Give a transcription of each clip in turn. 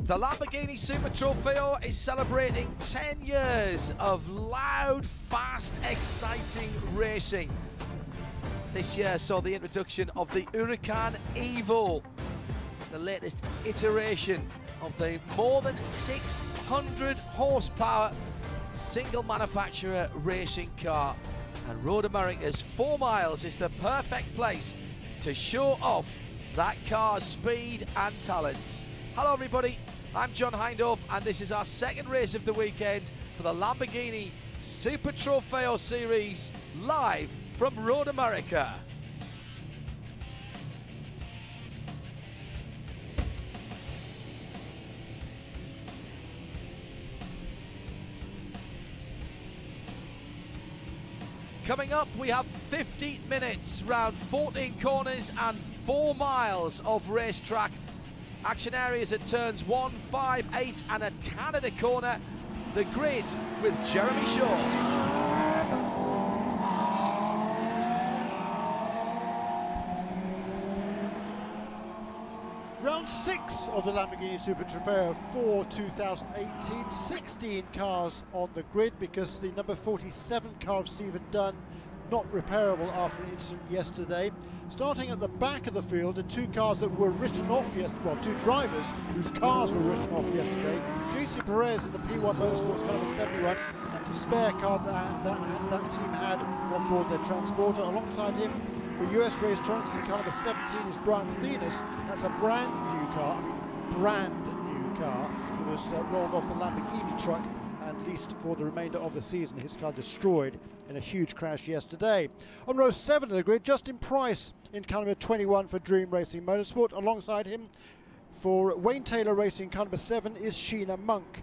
The Lamborghini Super Trofeo is celebrating 10 years of loud, fast, exciting racing. This year saw the introduction of the Huracan Evo, the latest iteration of the more than 600 horsepower single manufacturer racing car. And Road America's 4 Miles is the perfect place to show off that car's speed and talents. Hello everybody, I'm John Hindhaugh and this is our second race of the weekend for the Lamborghini Super Trofeo Series, live from Road America. Coming up, we have 50 minutes, round 14 corners and 4 miles of racetrack. Action areas at turns 1, 5, 8 and at Canada Corner. The grid with Jeremy Shaw. Round 6 of the Lamborghini Super Trofeo for 2018. 16 cars on the grid because the number 47 car of Stephen Dunn not repairable after an incident yesterday. Starting at the back of the field, the 2 cars that were written off yesterday, well, 2 drivers whose cars were written off yesterday. JC Perez in the P1 Motorsports car number 71, and a spare car that team had on board their transporter. Alongside him for US Racetronics in car number 17 is Brian Thenis. That's a brand new car, that was rolled off the Lamborghini truck and leased for the remainder of the season. His car destroyed in a huge crash yesterday. On row 7 of the grid, Justin Price in car number 21 for Dream Racing Motorsport. Alongside him for Wayne Taylor Racing car number 7 is Sheena Monk.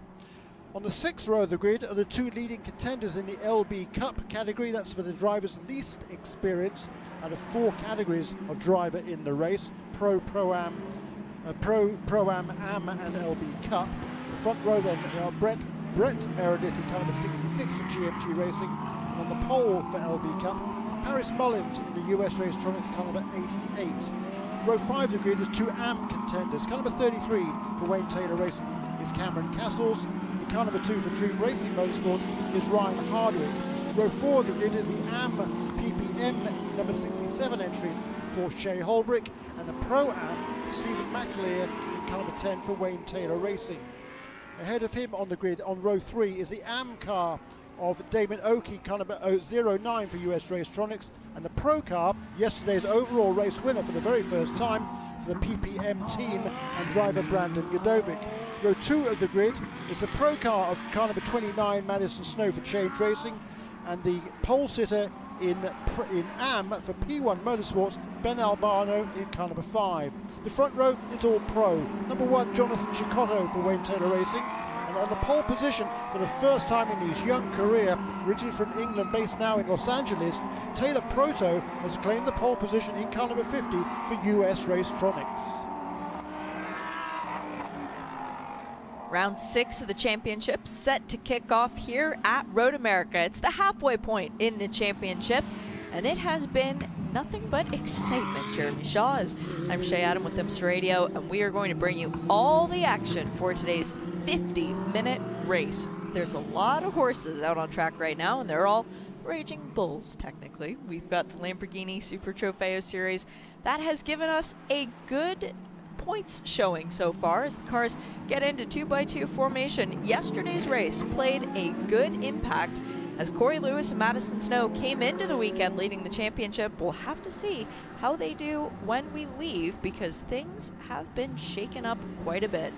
On the 6th row of the grid are the 2 leading contenders in the LB Cup category. That's for the drivers least experienced out of 4 categories of driver in the race: Pro, Pro-Am, Pro-Am, Am and LB Cup. The front row then are Brett Meredith in car number 66 for GMG Racing. And on the pole for LB Cup, Paris Mullins in the US Racetronics car number 88. Row 5 of the grid is 2 Am contenders. Car number 33 for Wayne Taylor Racing is Cameron Castles. Car number 2 for Dream Racing Motorsport is Ryan Hardwick. Row 4 of the grid is the Am PPM number 67 entry for Shay Holbrick, and the Pro-Am Stephen McAleer in car number 10 for Wayne Taylor Racing. Ahead of him on the grid on row 3 is the Am car of Damon Oakey, car number 09 for US Racetronics, and the Pro car, yesterday's overall race winner for the very first time for the PPM team, and driver Brandon Godovic. Row 2 of the grid is the Pro car of car number 29 Madison Snow for Change Racing, and the pole sitter in Am for P1 Motorsports, Ben Albano in car number 5. The front row, it's all Pro. Number 1, Jonathan Cicotto for Wayne Taylor Racing. And on the pole position for the first time in his young career, originally from England, based now in Los Angeles, Taylor Proto has claimed the pole position in car number 50 for US Racetronics. Round 6 of the championship set to kick off here at Road America. It's the halfway point in the championship, and it has been nothing but excitement. Jeremy Shaw is. I'm Shay Adam with IMSA Radio, and we are going to bring you all the action for today's 50-minute race. There's a lot of horses out on track right now, and they're all raging bulls, technically. We've got the Lamborghini Super Trofeo Series. That has given us a good points showing so far as the cars get into 2x2 formation. Yesterday's race played a good impact as Corey Lewis and Madison Snow came into the weekend leading the championship. We'll have to see how they do when we leave because things have been shaken up quite a bit.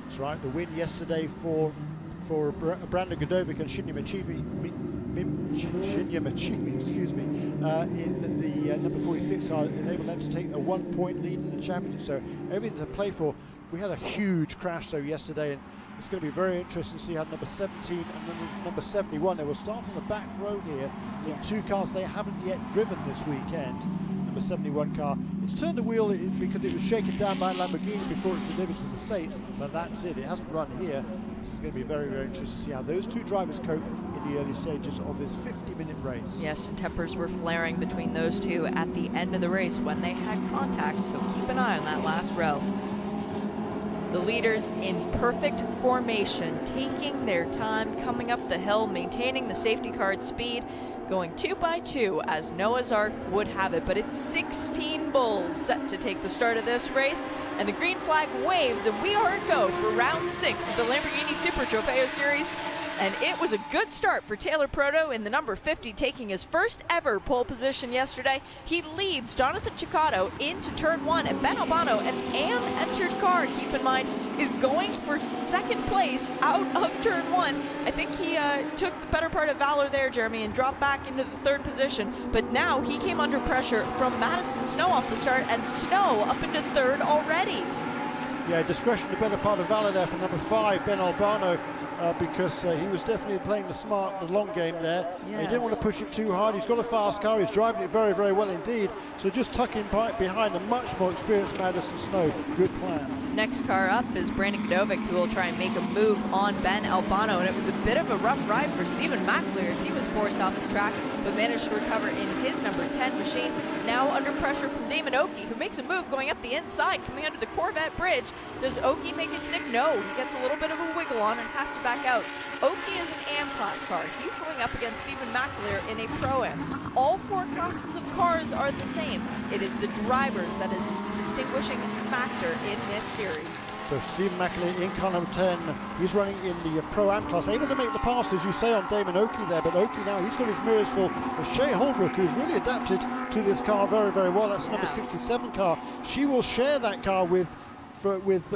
That's right, the win yesterday for Brandon Godovic and Shinya Machimi, excuse me, in the number 46 car, enabled them to take a 1-point lead in the championship. So everything to play for. We had a huge crash though yesterday, and it's going to be very interesting to see how number 17 and number 71, they will start on the back row here in 2 cars they haven't yet driven this weekend. Number 71 car, it's turned the wheel because it was shaken down by Lamborghini before it delivered to the States, but that's it, it hasn't run here. This is going to be very, very interesting to see how those 2 drivers cope in the early stages of this 50-minute race. Yes, tempers were flaring between those 2 at the end of the race when they had contact, so keep an eye on that last row. The leaders in perfect formation, taking their time, coming up the hill, maintaining the safety car speed, going 2 by 2 as Noah's Ark would have it. But it's 16 bulls set to take the start of this race, and the green flag waves, and we are a go for round 6 of the Lamborghini Super Trofeo Series. And it was a good start for Taylor Proto in the number 50, taking his first ever pole position yesterday. He leads Jonathan Ciccato into turn 1, and Ben Albano, an AM-entered car, keep in mind, is going for second place out of turn 1. I think he took the better part of valor there, Jeremy, and dropped back into the 3rd position. But now he came under pressure from Madison Snow off the start, and Snow up into 3rd already. Yeah, discretion, the better part of valor there for number 5, Ben Albano. Because he was definitely playing the long game there. Yes. He didn't want to push it too hard. He's got a fast car. He's driving it very, very well indeed. So just tucking behind a much more experienced Madison Snow. Good plan. Next car up is Brandon Godovic, who will try and make a move on Ben Albano. And it was a bit of a rough ride for Stephen McAleer as he was forced off the track, but managed to recover in his number 10 machine. Now under pressure from Damon Oakey, who makes a move going up the inside, coming under the Corvette bridge. Does Oakey make it stick? No, he gets a little bit of a wiggle on and has to back out. Oakey is an AM class car. He's going up against Stephen McAleer in a Pro-Am. All 4 classes of cars are the same. It is the drivers that is a distinguishing factor in this series. So Stephen McAleer in car number 10. He's running in the Pro-Am class, able to make the pass, as you say, on Damon Oakey there. But Oakey now, he's got his mirrors full of Shea Holbrook, who's really adapted to this car very, very well. That's number 67 car. She will share that car with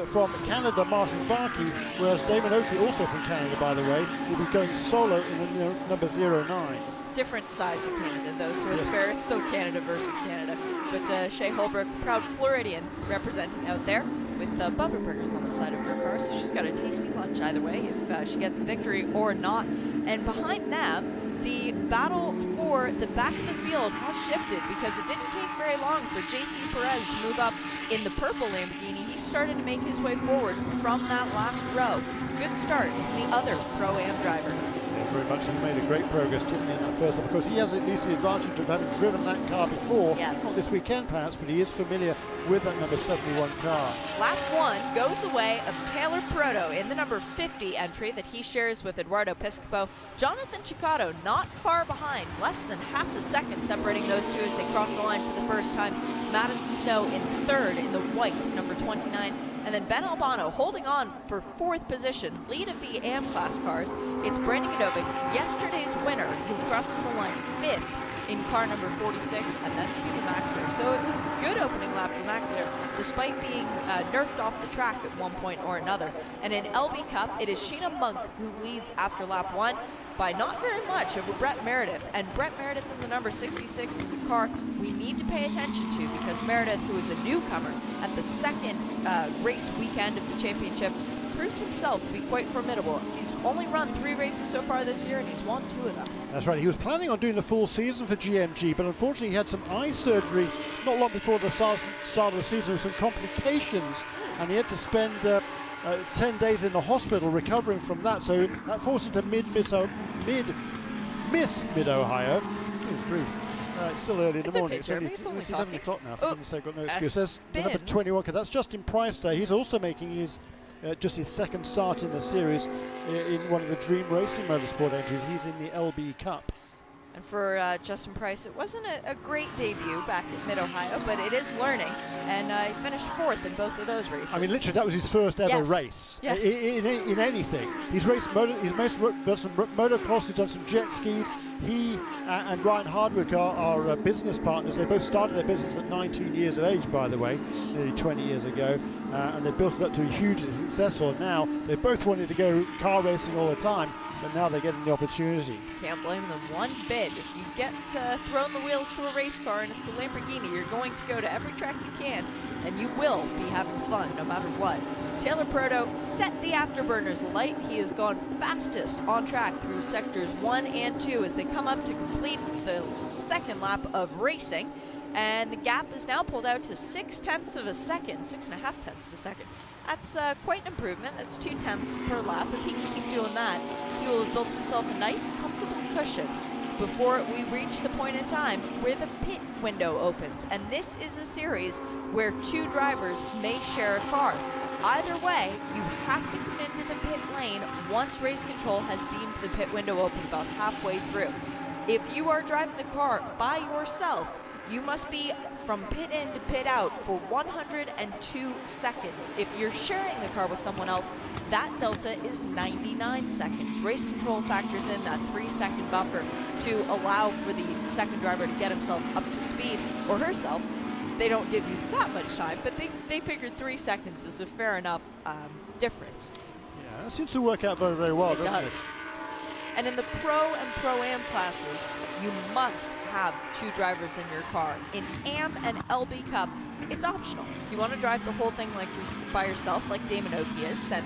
from Canada, Martin Barkey, whereas Damon Oakey, also from Canada, by the way, will be going solo in the number 09. Different sides of Canada, though, so it's fair. It's still Canada versus Canada. But Shea Holbrook, proud Floridian, representing out there with Bubba Burgers on the side of her car, so she's got a tasty lunch either way, if she gets victory or not. And behind them, the battle for the back of the field has shifted, because it didn't take very long for J.C. Perez to move up in the purple Lamborghini. He started to make his way forward from that last row. Good start from the other Pro-Am driver. Yeah, very much. He made a great progress, didn't he, in that first one, because he has at least the advantage of having driven that car before. Yes. Not this weekend perhaps, but he is familiar with that number 71 car. Lap 1 goes the way of Taylor Proto in the number 50 entry that he shares with Eduardo Piscopo. Jonathan Ciccato not far behind, less than half a second separating those two as they cross the line for the first time. Madison Snow in 3rd in the white, number 29. And then Ben Albano holding on for 4th position, lead of the AM class cars. It's Brandon Godovic, yesterday's winner, who crosses the line 5th in car number 46, and then Stephen McAleer. So it was a good opening lap for McAleer, despite being nerfed off the track at one point or another. And in LB Cup, it is Sheena Monk who leads after lap 1 by not very much over Brett Meredith. And Brett Meredith in the number 66 is a car we need to pay attention to, because Meredith, who is a newcomer at the 2nd race weekend of the championship, proved himself to be quite formidable. He's only run 3 races so far this year, and he's won 2 of them. That's right. He was planning on doing the full season for GMG, but unfortunately he had some eye surgery not long before the start of the season with some complications, and he had to spend 10 days in the hospital recovering from that. So that forced him to miss Mid-Ohio. It's still early in the morning. Okay, it's 11 o'clock now. For goodness sake, got no excuse. There's the number 21. That's Justin Price there. He's also making his just his 2nd start in the series in one of the Dream Racing Motorsport entries. He's in the LB Cup. And for Justin Price, it wasn't a great debut back at Mid-Ohio, but it is learning, and he finished 4th in both of those races. I mean, literally, that was his first ever race in anything. He's done some motocross, he's done some jet skis. He and Ryan Hardwick are business partners. They both started their business at 19 years of age, by the way, nearly 20 years ago, and they built it up to hugely successful. And now they both wanted to go car racing all the time, but now they're getting the opportunity. Can't blame them one bit. If you get thrown the wheels to a race car and it's a Lamborghini, you're going to go to every track you can, and you will be having fun no matter what. Taylor Proto set the afterburners alight. He has gone fastest on track through sectors 1 and 2 as they come up to complete the 2nd lap of racing. And the gap is now pulled out to 6/10 of a second, 6.5 of a second. That's quite an improvement. That's 2/10 per lap. If he can keep doing that, he will have built himself a nice, comfortable cushion before we reach the point in time where the pit window opens. And this is a series where 2 drivers may share a car. Either way, you have to come into the pit lane once race control has deemed the pit window open about halfway through. If you are driving the car by yourself, you must be from pit in to pit out for 102 seconds. If you're sharing the car with someone else, that delta is 99 seconds. Race control factors in that 3-second buffer to allow for the second driver to get himself up to speed, or herself. They don't give you that much time, but they figured 3 seconds is a fair enough difference. Yeah, that seems to work out very, very well, doesn't it? And in the Pro and Pro-Am classes, you must have 2 drivers in your car. In AM and LB Cup, it's optional. If you want to drive the whole thing like by yourself, like Damon Oki is, then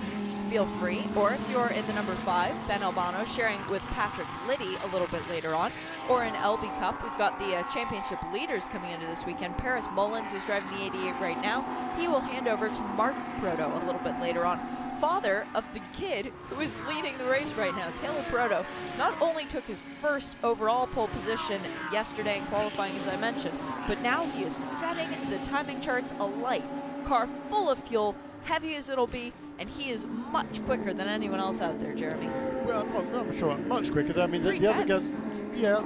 feel free. Or if you're in the number 5, Ben Albano, sharing with Patrick Liddy a little bit later on. Or in LB Cup, we've got the championship leaders coming into this weekend. Paris Mullins is driving the 88 right now. He will hand over to Mark Proto a little bit later on. Father of the kid who is leading the race right now, Taylor Proto, not only took his first overall pole position yesterday in qualifying, as I mentioned, but now he is setting the timing charts alight. Car full of fuel, heavy as it'll be, and he is much quicker than anyone else out there, Jeremy. Well, I'm not sure much quicker. I mean, the other guys, yeah,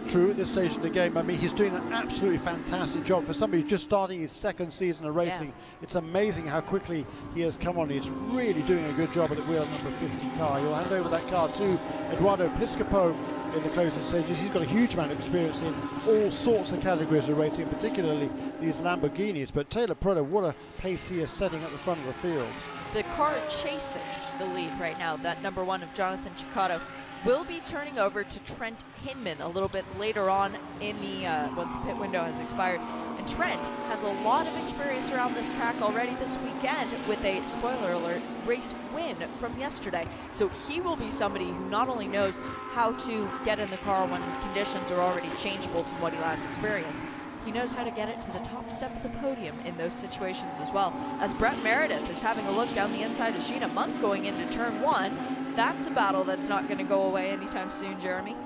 true at this stage in the game. I mean, he's doing an absolutely fantastic job for somebody who's just starting his 2nd season of racing. Yeah. It's amazing how quickly he has come on. He's really doing a good job at the wheel of number 50 car. He'll hand over that car to Eduardo Piscopo in the closing stages. He's got a huge amount of experience in all sorts of categories of racing, particularly these Lamborghinis. But Taylor Proto, what a pace he is setting at the front of the field. The car chasing the lead right now, that number 1 of Jonathan Cicotto, will be turning over to Trent Hinman a little bit later on in the once the pit window has expired. And Trent has a lot of experience around this track already this weekend with a, spoiler alert, race win from yesterday. So he will be somebody who not only knows how to get in the car when conditions are already changeable from what he last experienced, he knows how to get it to the top step of the podium in those situations as well. As Brett Meredith is having a look down the inside of Sheena Monk going into turn 1, that's a battle that's not going to go away anytime soon, Jeremy.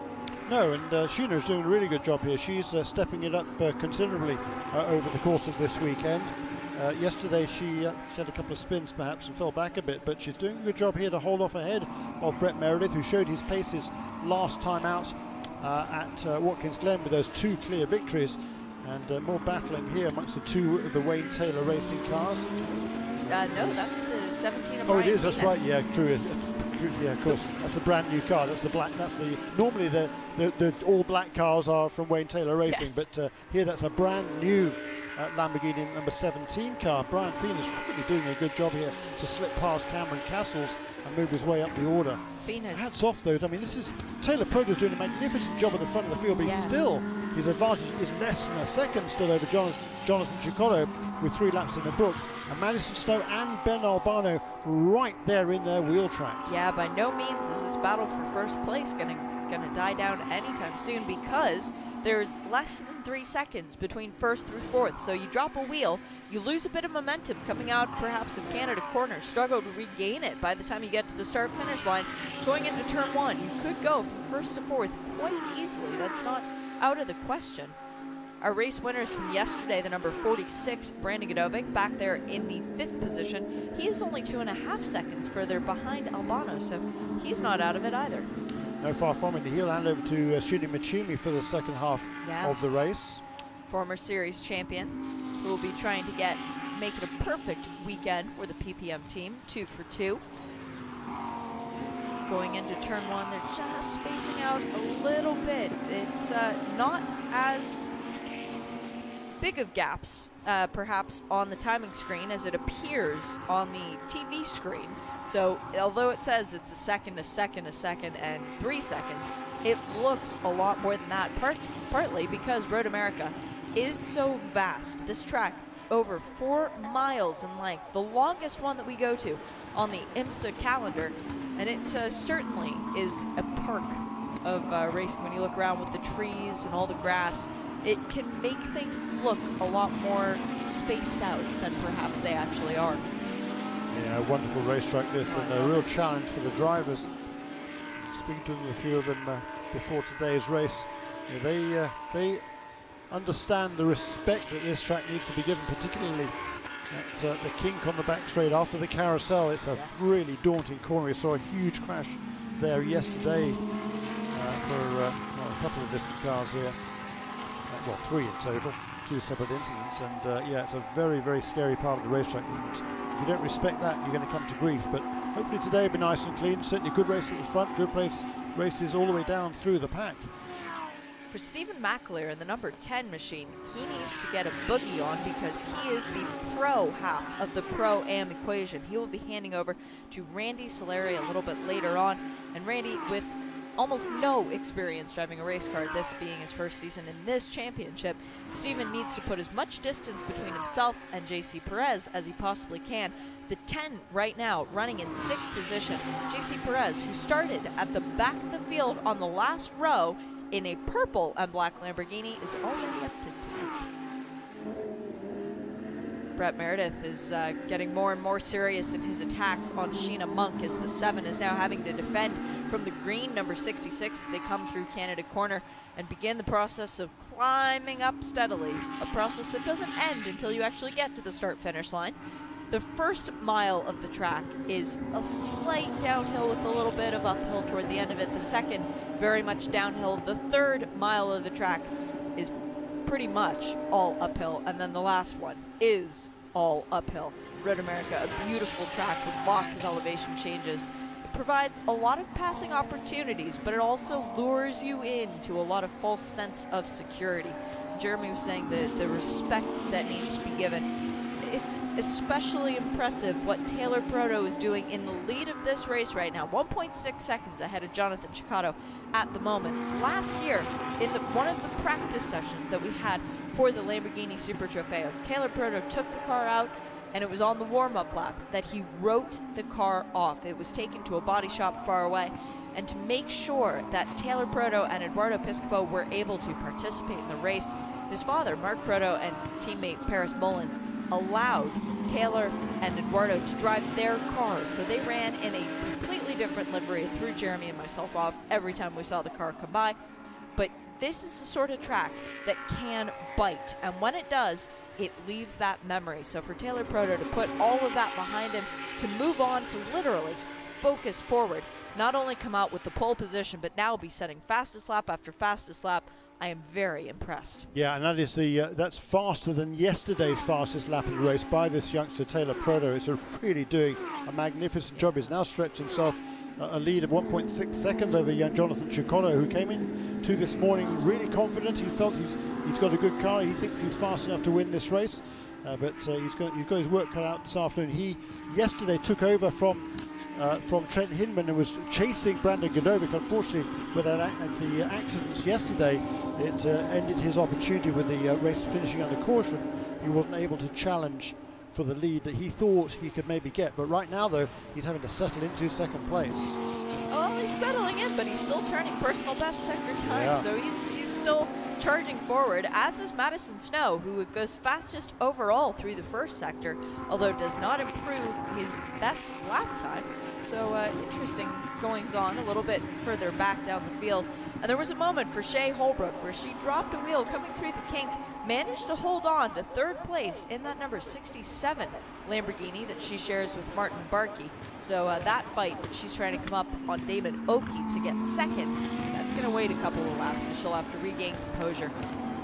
No, and Sheena is doing a really good job here. She's stepping it up considerably over the course of this weekend. Yesterday she had a couple of spins perhaps and fell back a bit, but she's doing a good job here to hold off ahead of Brett Meredith, who showed his paces last time out at Watkins Glen with those 2 clear victories. And more battling here amongst the 2 of the Wayne Taylor racing cars. No, that's the 17 of Oh, Brian it is, that's Venus. right, yeah, true. Yeah, of course. That's the brand new car. That's the black. That's the normally the all black cars are from Wayne Taylor Racing, yes. But here that's a brand new Lamborghini number 17 car. Brian Venus really doing a good job here to slip past Cameron Castles and move his way up the order. Venus. Hats off though. I mean, this is Taylor Proto's doing a magnificent job at the front of the field, but still his advantage is less than a second still over Jonathan Cicotto with 3 laps in the books. And Madison Snow and Ben Albano right there in their wheel tracks. Yeah, by no means is this battle for first place gonna die down anytime soon, because there's less than 3 seconds between 1st through 4th. So you drop a wheel, you lose a bit of momentum coming out perhaps of Canada corner, struggle to regain it by the time you get to the start finish line. Going into turn 1, you could go from 1st to 4th quite easily. That's not out of the question. Our race winners from yesterday, the number 46, Brandon Godovic, back there in the 5th position. He is only 2.5 seconds further behind Albano, so he's not out of it either. No, far from it. He'll hand over to Shuni Machimi for the second half of the race. Former series champion, who will be trying to make it a perfect weekend for the PPM team, 2 for 2. Going into turn 1, they're just spacing out a little bit. It's not as big of gaps, perhaps, on the timing screen as it appears on the TV screen. So although it says it's a second, a second, a second, and 3 seconds, it looks a lot more than that, partly because Road America is so vast. This track, over 4 miles in length, the longest one that we go to on the IMSA calendar, and it certainly is a park of racing. When you look around with the trees and all the grass, it can make things look a lot more spaced out than perhaps they actually are. Yeah, a wonderful racetrack this, and a real challenge for the drivers. Speaking to them, a few of them before today's race. They understand the respect that this track needs to be given, particularly at the kink on the back straight after the carousel. It's a really daunting corner. We saw a huge crash there yesterday for a couple of different cars here. Well, 3 in total, 2 separate incidents, and yeah, it's a very, very scary part of the racetrack. And if you don't respect that, you're going to come to grief. But hopefully today will be nice and clean. Certainly good race at the front, good races all the way down through the pack. For Stephen McAleer in the number 10 machine, he needs to get a boogie on because he is the pro half of the Pro-Am equation. He will be handing over to Randy Solari a little bit later on, and Randy, with almost no experience driving a race car, this being his first season in this championship, Stephen needs to put as much distance between himself and JC Perez as he possibly can. The 10 right now running in 6th position. JC Perez, who started at the back of the field on the last row in a purple and black Lamborghini, is already up to 10th. Brett Meredith is getting more and more serious in his attacks on Sheena Monk, as the 7 is now having to defend from the green number 66 as they come through Canada Corner and begin the process of climbing up steadily, a process that doesn't end until you actually get to the start-finish line. The first mile of the track is a slight downhill with a little bit of uphill toward the end of it. The second, very much downhill. The third mile of the track is pretty much all uphill, and then the last one is all uphill. Road America, a beautiful track with lots of elevation changes. It provides a lot of passing opportunities, but it also lures you into a lot of false sense of security. Jeremy was saying that the respect that needs to be given. It's especially impressive what Taylor Proto is doing in the lead of this race right now, 1.6 seconds ahead of Jonathan Cicotto at the moment. Last year, in one of the practice sessions that we had for the Lamborghini Super Trofeo, Taylor Proto took the car out, and it was on the warm-up lap that he wrote the car off. It was taken to a body shop far away, and to make sure that Taylor Proto and Eduardo Piscopo were able to participate in the race, his father, Mark Proto, and teammate Paris Mullins allowed Taylor and Eduardo to drive their cars. So they ran in a completely different livery. It threw Jeremy and myself off every time we saw the car come by. But this is the sort of track that can bite. And when it does, it leaves that memory. So for Taylor Proto to put all of that behind him, to move on to literally focus forward, not only come out with the pole position, but now be setting fastest lap after fastest lap, I am very impressed. Yeah, and that is that's faster than yesterday's fastest lap of the race by this youngster Taylor Proto. It's really doing a magnificent job. He's now stretched himself a lead of 1.6 seconds over young Jonathan Cicotto, who came in to this morning really confident. He felt he's got a good car. He thinks he's fast enough to win this race. But he's got his work cut out this afternoon. He yesterday took over from Trent Hinman and was chasing Brandon Godovic. Unfortunately, with the accidents yesterday, it ended his opportunity with the race finishing under caution. He wasn't able to challenge for the lead that he thought he could maybe get. But right now, though, he's having to settle into 2nd place. Well, he's settling in, but he's still turning personal best sector time, yeah. So he's still charging forward, as is Madison Snow, who goes fastest overall through the first sector, although does not improve his best lap time. So interesting goings-on a little bit further back down the field. And there was a moment for Shea Holbrook where she dropped a wheel coming through the kink, managed to hold on to 3rd place in that number 67 Lamborghini that she shares with Martin Barkey. So that fight that she's trying to come up on Damon Oakey to get 2nd, that's going to wait a couple of laps, so she'll have to regain composure.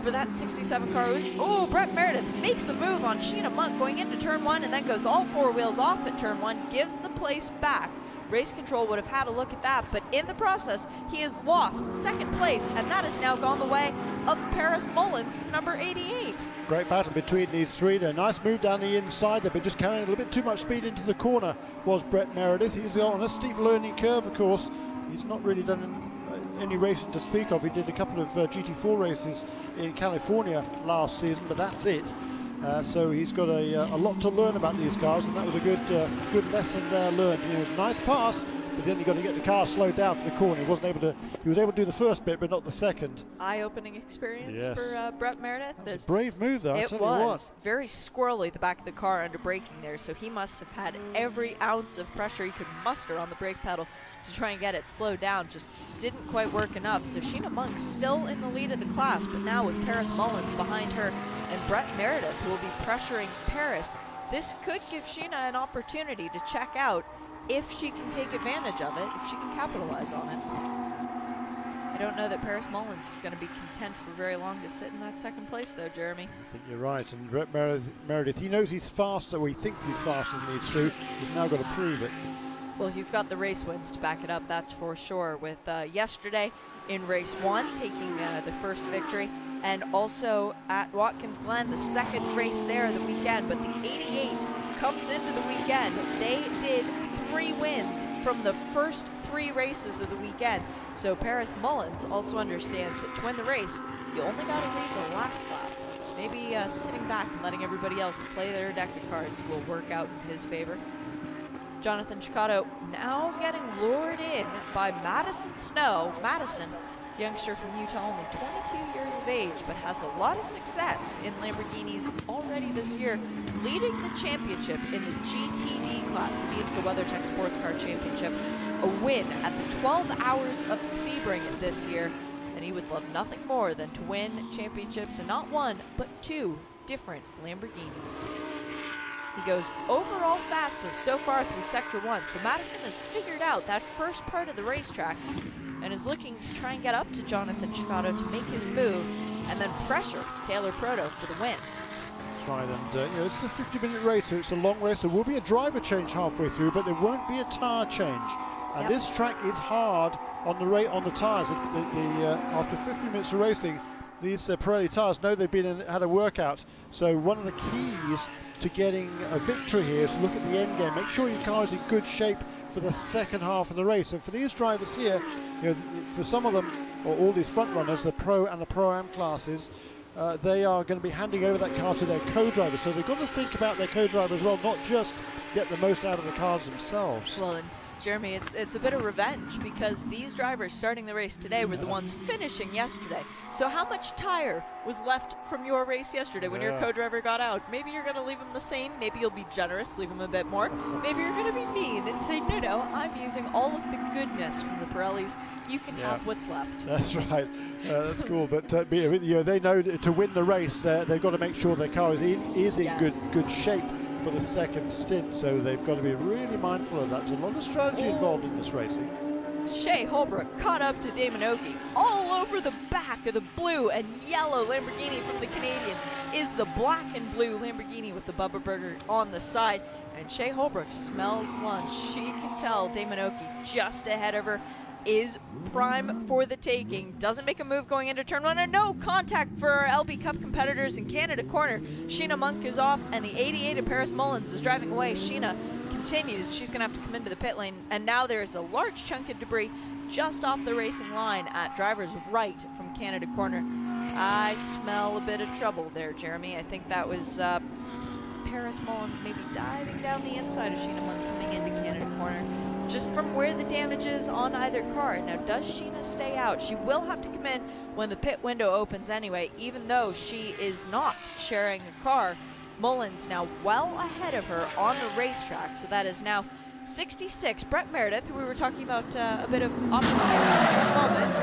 For that 67 car, Brett Meredith makes the move on Sheena Monk going into turn 1 and then goes all 4 wheels off at turn 1, gives the place back. Race Control would have had a look at that, but in the process, he has lost 2nd place, and that has now gone the way of Paris Mullins, number 88. Great battle between these three there. Nice move down the inside. They've been just carrying a little bit too much speed into the corner, was Brett Meredith. He's on a steep learning curve, of course. He's not really done any racing to speak of. He did a couple of GT4 races in California last season, but that's it. So he's got a lot to learn about these cars, and that was a good lesson there learned. Nice pass, but then you've got to get the car slowed down for the corner. He was able to do the first bit, but not the second. Eye-opening experience Yes. for Brett Meredith. That's a brave move, though. It was very squirrely, the back of the car under braking there, so he must have had every ounce of pressure he could muster on the brake pedal to try and get it slowed down. Just didn't quite work enough. So Sheena Monk still in the lead of the class, but now with Paris Mullins behind her and Brett Meredith, who will be pressuring Paris, this could give Sheena an opportunity to check out if she can take advantage of it, if she can capitalize on it. I don't know that Paris Mullins is going to be content for very long to sit in that second place, though, Jeremy. I think you're right. And Brett Meredith, he knows he's faster, or he thinks he's faster than he needs to. He's now got to prove it. Well, he's got the race wins to back it up, that's for sure, with yesterday in race 1 taking the first victory, and also at Watkins Glen, the second race there of the weekend. But the 88 comes into the weekend. They did 3 wins from the first 3 races of the weekend. So Paris Mullins also understands that to win the race, you only got to lead the last lap. Maybe sitting back and letting everybody else play their deck of cards will work out in his favor. Jonathan Chicotto now getting lured in by Madison Snow. Madison, youngster from Utah, only 22 years of age, but has a lot of success in Lamborghinis already this year, leading the championship in the GTD class, the IMSA WeatherTech Sports Car Championship, a win at the 12 Hours of Sebring this year, and he would love nothing more than to win championships in not 1, but 2 different Lamborghinis. He goes overall fastest so far through Sector 1, so Madison has figured out that first part of the racetrack and is looking to try and get up to Jonathan Chicotto to make his move and then pressure Taylor Proto for the win. That's right, and you know, it's a 50-minute race, so it's a long race. There will be a driver change halfway through, but there won't be a tyre change. And this track is hard on the tyres. After 50 minutes of racing, these Pirelli tyres know they've had a workout. So one of the keys to getting a victory here is to look at the end game. Make sure your car is in good shape for the second half of the race. And for these drivers here, you know, for some of them, or all these front runners, the Pro and the Pro-Am classes, they are going to be handing over that car to their co-driver. So they've got to think about their co-driver as well, not just get the most out of the cars themselves. Well, and Jeremy, it's a bit of revenge because these drivers starting the race today were the ones finishing yesterday. So how much tire was left from your race yesterday when your co-driver got out? Maybe you're going to leave him the same. Maybe you'll be generous, leave him a bit more. Maybe you're going to be mean and say, no, I'm using all of the goodness from the Pirellis. You can have what's left. That's right. That's cool. But you know, they know to win the race, they've got to make sure their car is in good shape for the second stint, so they've got to be really mindful of that. There's a lot of strategy involved in this racing. Shea Holbrook caught up to Damon Oki. All over the back of the blue and yellow Lamborghini from the Canadian is the black and blue Lamborghini with the Bubba Burger on the side. And Shea Holbrook smells lunch. She can tell Damon Oki just ahead of her is prime for the taking. Doesn't make a move going into turn 1, and no contact for our LB Cup competitors in Canada corner. Sheena Monk is off, and the 88 of Paris Mullins is driving away. Sheena continues. She's going to have to come into the pit lane, and now there's a large chunk of debris just off the racing line at driver's right from Canada corner. I smell a bit of trouble there, Jeremy. I think that was Paris Mullins maybe diving down the inside of Sheena Monk coming into Canada corner, just from where the damage is on either car. Now, does Sheena stay out? She will have to come in when the pit window opens anyway, even though she is not sharing a car. Mullins now well ahead of her on the racetrack, so that is now 66. Brett Meredith, who we were talking about a bit of opportunity for a moment,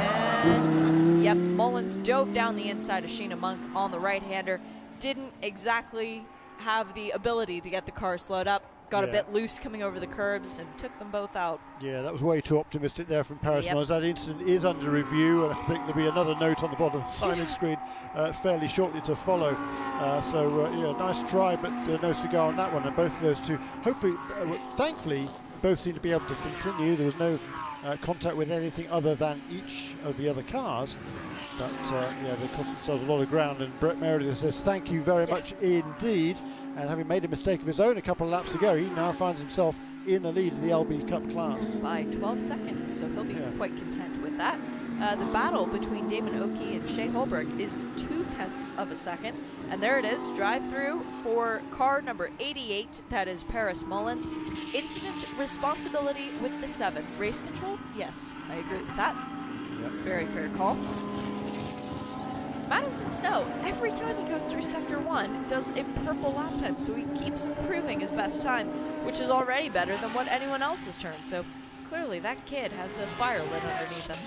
and yep, Mullins dove down the inside of Sheena Monk on the right-hander. Didn't exactly have the ability to get the car slowed up. Got a bit loose coming over the curbs and took them both out. Yeah, that was way too optimistic there from Paris Mullins. That incident is under review, and I think there'll be another note on the bottom of the sign-in screen fairly shortly to follow. Yeah, nice try, but no cigar on that one. And both of those two, hopefully, thankfully, both seem to be able to continue. There was no contact with anything other than each of the other cars. But yeah, they cost themselves a lot of ground, and Brett Meredith says thank you very much indeed. And having made a mistake of his own a couple of laps ago, he now finds himself in the lead of the LB Cup class. By 12 seconds, so he'll be quite content with that. the battle between Damon Oki and Shea Holbrook is 0.2 of a second. And there it is, drive through for car number 88, that is Paris Mullins. Incident responsibility with the 7. Race control? Yes, I agree with that. Yep. Very fair call. Madison Snow, every time he goes through Sector 1, does a purple lap time, so he keeps improving his best time, which is already better than what anyone else has turned. So clearly that kid has a fire lit underneath him.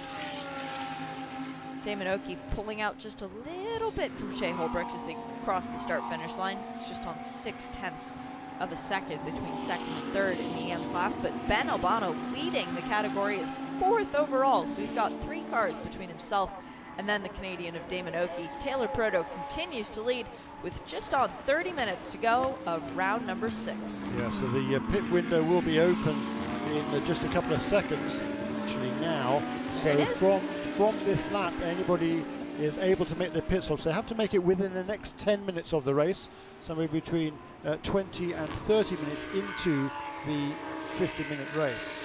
Damon Oki pulling out just a little bit from Shea Holbrook as they cross the start-finish line. It's just on 0.6 of a second between second and third in the EM class, but Ben Albano leading the category is 4th overall, so he's got 3 cars between himself and then the Canadian of Damon Oki. Taylor Proto continues to lead with just on 30 minutes to go of round number 6. Yeah, so the pit window will be open in just a couple of seconds, actually now. So from this lap, anybody is able to make their pit stops. They have to make it within the next 10 minutes of the race, somewhere between 20 and 30 minutes into the 50-minute race.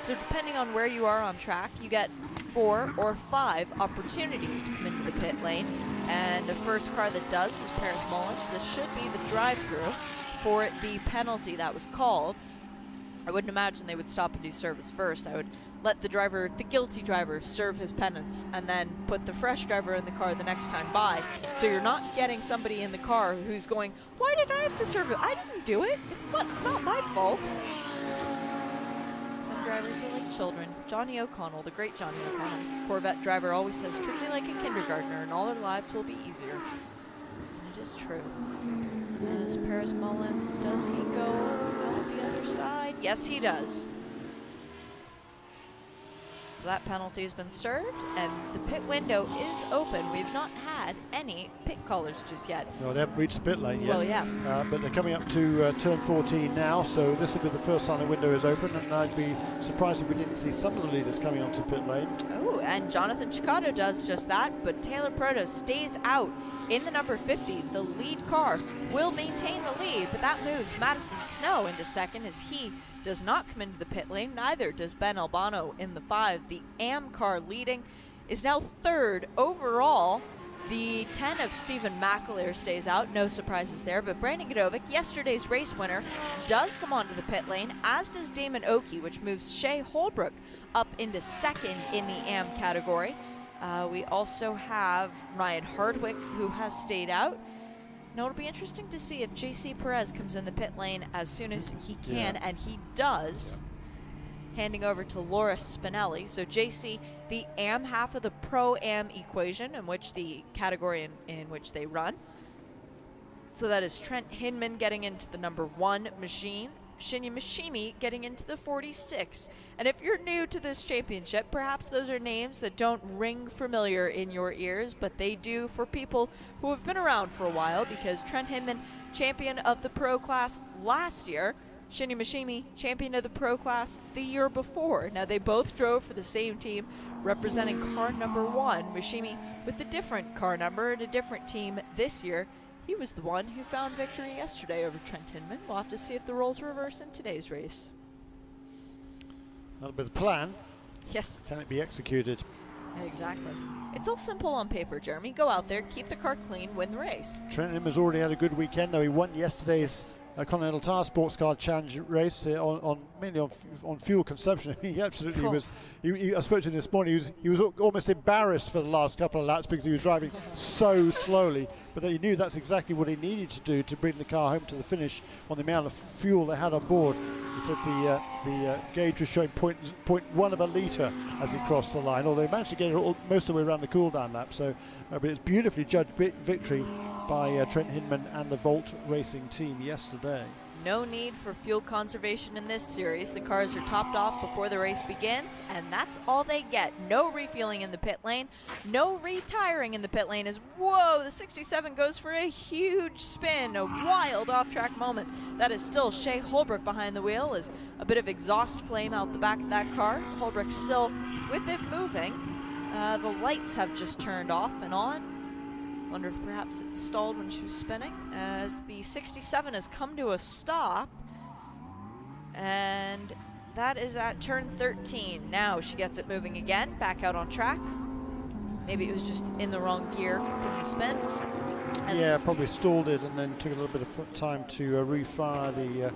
So depending on where you are on track, you get 4 or 5 opportunities to come into the pit lane. And the first car that does is Paris Mullins. This should be the drive-through for the penalty that was called. I wouldn't imagine they would stop and do service first. I would let the driver, the guilty driver, serve his penance and then put the fresh driver in the car the next time by. So you're not getting somebody in the car who's going, why did I have to serve it? I didn't do it. It's not my fault. Some drivers are like children. Johnny O'Connell, the great Johnny O'Connell, Corvette driver, always says, treat me like a kindergartner and all our lives will be easier. And it is true. As Paris Mullins, does he go out the other side? Yes, he does. So that penalty has been served, and the pit window is open. We've not had any pit callers just yet. No, they haven't reached the pit lane yet. Well, yeah. But they're coming up to turn 14 now, so this will be the first time the window is open, and I'd be surprised if we didn't see some of the leaders coming onto pit lane. Oh, and Jonathan Chicato does just that, but Taylor Proto stays out in the number 50. The lead car will maintain the lead, but that moves Madison Snow into second as he does not come into the pit lane. Neither does Ben Albano in the 5. The AM car leading is now 3rd overall. The 10 of Stephen McAleer stays out, no surprises there, but Brandon Godovic, yesterday's race winner, does come onto the pit lane, as does Damon Oki, which moves Shea Holbrook up into 2nd in the AM category. We also have Ryan Hardwick, who has stayed out. Now it'll be interesting to see if JC Perez comes in the pit lane as soon as he can, and he does, handing over to Laura Spinelli. So JC, the AM half of the Pro-Am equation, in which the category in which they run. So that is Trent Hinman getting into the number 1 machine, Shinya Mishimi getting into the 46. And if you're new to this championship, perhaps those are names that don't ring familiar in your ears, but they do for people who have been around for a while, because Trent Hinman, champion of the Pro class last year, Shinya Mishimi, champion of the Pro class the year before. Now they both drove for the same team, representing car number 1. Mishimi with a different car number and a different team this year. He was the one who found victory yesterday over Trent Hinman. We'll have to see if the roles reverse in today's race. That'll be the plan. Yes. Can it be executed? Exactly. It's all simple on paper, Jeremy. Go out there, keep the car clean, win the race. Trent Hinman's already had a good weekend, though. He won yesterday's Continental Tire Sports Car Challenge race mainly on fuel consumption. He absolutely was. I spoke to him this morning. He was almost embarrassed for the last couple of laps because he was driving so slowly. But he knew that's exactly what he needed to do to bring the car home to the finish on the amount of fuel they had on board. He said the gauge was showing 0.1 of a litre as he crossed the line, although he managed to get it most of the way around the cool-down lap. So, but it's beautifully judged victory by Trent Hinman and the Volt Racing team yesterday. No need for fuel conservation in this series. The cars are topped off before the race begins, and that's all they get. No refueling in the pit lane, no retiring in the pit lane. As whoa, the 67 goes for a huge spin, a wild off-track moment. That is still Shea Holbrook behind the wheel, as a bit of exhaust flame out the back of that car. Holbrook still with it moving. The lights have just turned off and on. Wonder if perhaps it stalled when she was spinning, as the 67 has come to a stop, and that is at turn 13. Now she gets it moving again, back out on track. Maybe it was just in the wrong gear from the spin. Yeah, probably stalled it and then took a little bit of time to refire the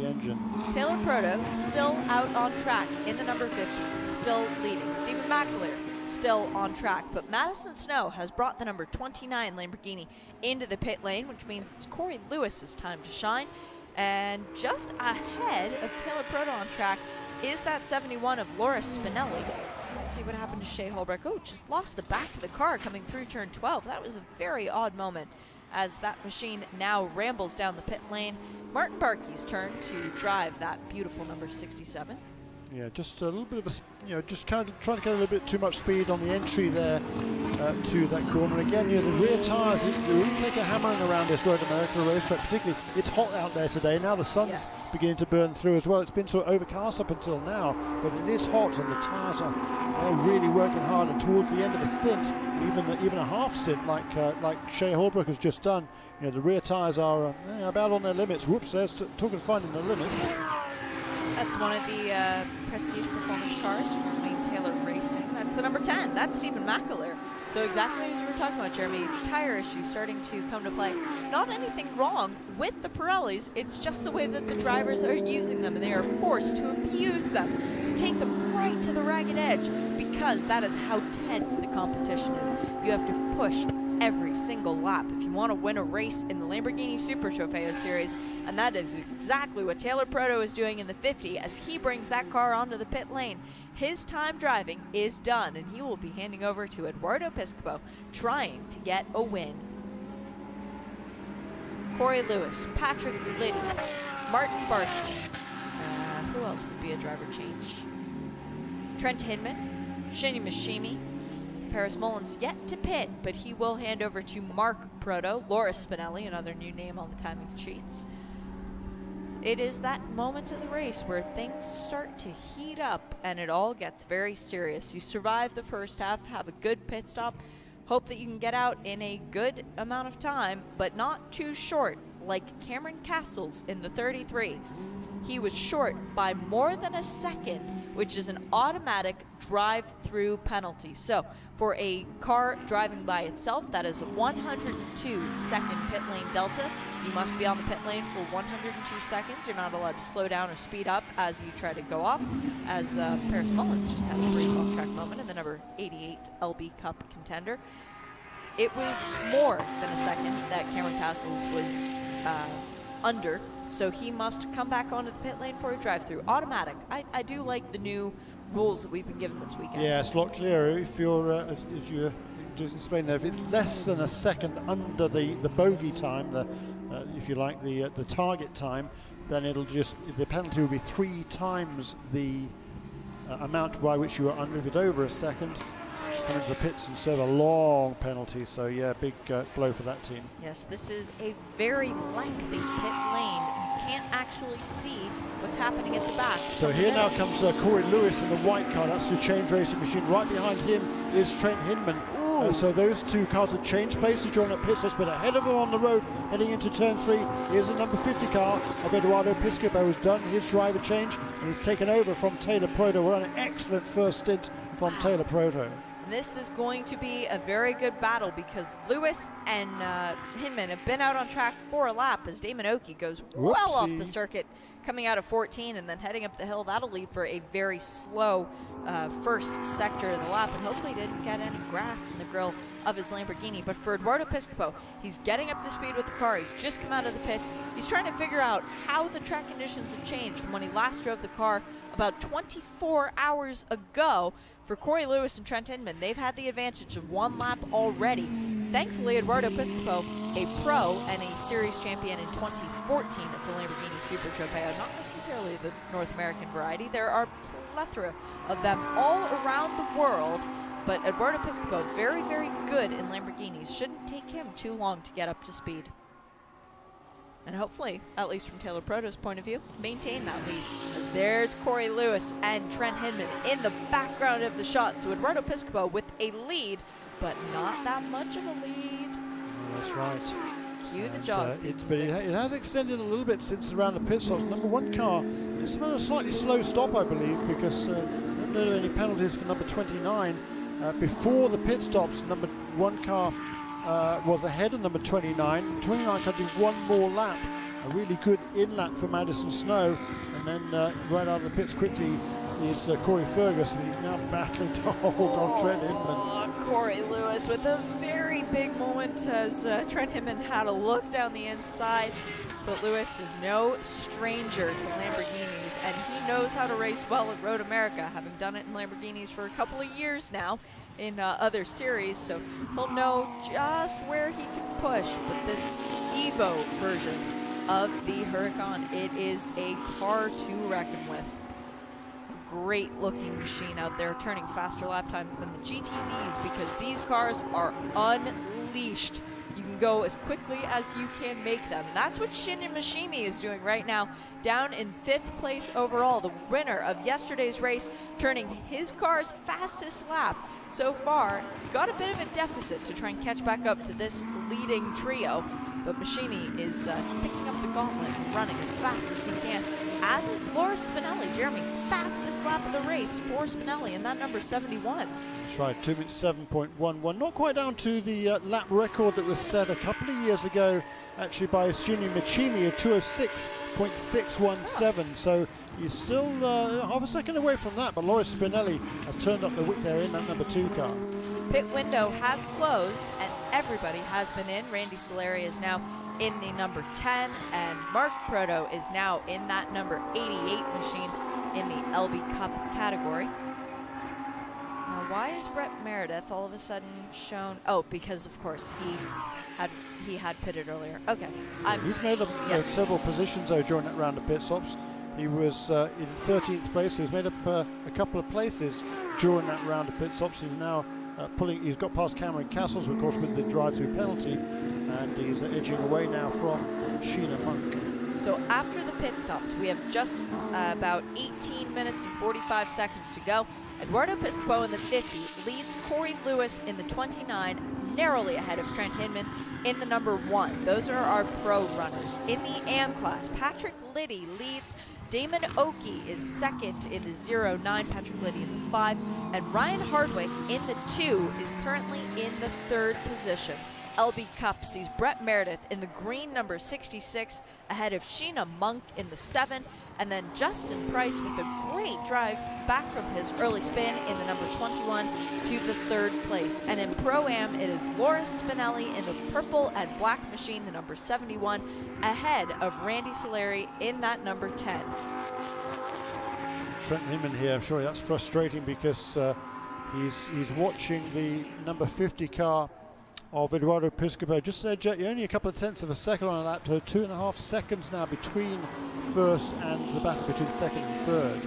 engine. Taylor Proto still out on track in the number 50, still leading. Stephen McAleer still on track, but Madison Snow has brought the number 29 Lamborghini into the pit lane, which means it's Corey Lewis's time to shine. And just ahead of Taylor Proto on track is that 71 of Laura Spinelli. Let's see what happened to Shea Holbrook. Oh, just lost the back of the car coming through turn 12. That was a very odd moment as that machine now rambles down the pit lane. Martin Barkey's turn to drive that beautiful number 67. Yeah, just a little bit of a, just kind of trying to get a little bit too much speed on the entry there to that corner. Again, the rear tyres, they really take a hammering around this Road America racetrack, particularly. It's hot out there today. Now the sun's beginning to burn through as well. It's been sort of overcast up until now, but it is hot and the tyres are really working hard. And towards the end of a stint, even a half stint like Shea Holbrook has just done, the rear tyres are about on their limits. Whoops, there's talking finding the limit. That's one of the prestige performance cars from Wayne Taylor Racing. That's the number 10. That's Stephen McAleer. So exactly as you were talking about, Jeremy, tire issues starting to come to play. Not anything wrong with the Pirellis. It's just the way that the drivers are using them, and they are forced to abuse them, to take them right to the ragged edge, because that is how tense the competition is. You have to push every single lap if you want to win a race in the Lamborghini Super Trofeo Series, and that is exactly what Taylor Proto is doing in the 50 as he brings that car onto the pit lane. His time driving is done, and he will be handing over to Eduardo Piscopo, trying to get a win. Corey Lewis, Patrick Liddy, Martin Barkey. Who else would be a driver change? Trent Hinman, Shinya Mishimi. Paris Mullins yet to pit, but he will hand over to Mark Proto. Laura Spinelli, another new name on the timing sheets. It is that moment of the race where things start to heat up and it all gets very serious. You survive the first half, have a good pit stop, hope that you can get out in a good amount of time, but not too short, like Cameron Castles in the 33. He was short by more than a second, which is an automatic drive-through penalty. So for a car driving by itself, that is a 102-second pit lane delta. You must be on the pit lane for 102 seconds. You're not allowed to slow down or speed up as you try to go off, as Paris Mullins just had a brief off-track moment in the number 88 LB Cup contender. It was more than a second that Cameron Castles was under, so he must come back onto the pit lane for a drive-through. Automatic. I do like the new rules that we've been given this weekend. Yeah, it's a lot clearer if you're, as you just explained there, if it's less than a second under the bogey time, if you like, the target time, then it'll just, the penalty will be 3 times the amount by which you are under. If it's over a second, come into the pits and serve a long penalty. So yeah, big blow for that team. Yes, this is a very lengthy pit lane. You can't actually see what's happening at the back. So here now comes Corey Lewis in the white car. That's the change racing machine. Right behind him is Trent Hinman. So those two cars have changed places during that pit stop, but ahead of him on the road heading into turn 3 is the number 50 car of Eduardo Piscopo, who's done his driver change and he's taken over from Taylor Proto. We're on an excellent first stint from Taylor Proto. This is going to be a very good battle because Lewis and Hinman have been out on track for a lap as Damon Oakey goes well off the circuit, coming out of 14 and then heading up the hill. That'll lead for a very slow first sector of the lap, and hopefully didn't get any grass in the grill of his Lamborghini. But for Eduardo Piscopo, he's getting up to speed with the car. He's just come out of the pits. He's trying to figure out how the track conditions have changed from when he last drove the car about 24 hours ago. For Corey Lewis and Trent Hinman, they've had the advantage of 1 lap already. Thankfully, Eduardo Piscopo, a pro and a series champion in 2014 of the Lamborghini Super Trofeo, not necessarily the North American variety. There are a plethora of them all around the world, but Eduardo Piscopo, very, very good in Lamborghinis. Shouldn't take him too long to get up to speed. And hopefully, at least from Taylor Proto's point of view, maintain that lead. As there's Corey Lewis and Trent Hinman in the background of the shot. So Eduardo Piscopo with a lead, but not that much of a lead. That's right. Cue the Jaws theme But it has extended a little bit since around the pit stops. Number 1 car, it's been a slightly slow stop, I believe, because I don't know any penalties for number 29. Before the pit stops, number 1 car was ahead of number 29. 29 can do one more lap. A really good in-lap for Madison Snow. And then right out of the pits quickly is Corey Ferguson. He's now battling to hold on Trent Hinman. Corey Lewis with a very big moment as Trent Hinman had a look down the inside. But Lewis is no stranger to Lamborghinis, and he knows how to race well at Road America, having done it in Lamborghinis for a couple of years now in other series, so he'll know just where he can push. But this Evo version of the Huracan, it is a car to reckon with. Great looking machine out there, turning faster lap times than the GTDs because these cars are unleashed. You can go as quickly as you can make them. And that's what Shinya Mishimi is doing right now, down in 5th place overall, the winner of yesterday's race, turning his car's fastest lap so far. He's got a bit of a deficit to try and catch back up to this leading trio, but Mishimi is picking up the gauntlet and running as fast as he can, as is Loris Spinelli. Jeremy, fastest lap of the race for Spinelli, and that number 71. That's right, 2 minutes 7.11. Not quite down to the lap record that was set a couple of years ago, actually by Shinya Mishimi, a 206.617. So he's still half a second away from that, but Loris Spinelli has turned up the wick there in that number 2 car. Pit window has closed and everybody has been in. Randy Solari is now in the number 10 and Mark Proto is now in that number 88 machine in the LB Cup category. Now why is Brett Meredith all of a sudden shown? Oh, because of course he had pitted earlier. Okay. He's made up several positions though during that round of pit stops. He was in 13th place, so he's made up a couple of places during that round of pit stops. He's now he's got past Cameron Castles, of course, with the drive-through penalty, and he's edging away now from Sheena Monk. So after the pit stops, we have just about 18 minutes and 45 seconds to go. Eduardo Piscopo in the 50 leads Corey Lewis in the 29, narrowly ahead of Trent Hinman in the number 1. Those are our pro runners. In the AM class, Patrick Liddy leads. Damon Oakey is second in the 09, Patrick Liddy in the 5, and Ryan Hardwick in the 2 is currently in the 3rd position. LB Cup sees Brett Meredith in the green number 66 ahead of Sheena Monk in the 7, and then Justin Price with a great drive back from his early spin in the number 21 to the 3rd place. And in Pro-Am, it is Loris Spinelli in the purple and black machine, the number 71, ahead of Randy Solari in that number 10. Trent Hinman here, I'm sure that's frustrating because he's watching the number 50 car of Eduardo Piscopo. Just only a couple of tenths of a second on a lap, so 2.5 seconds now between first and the battle between second and third.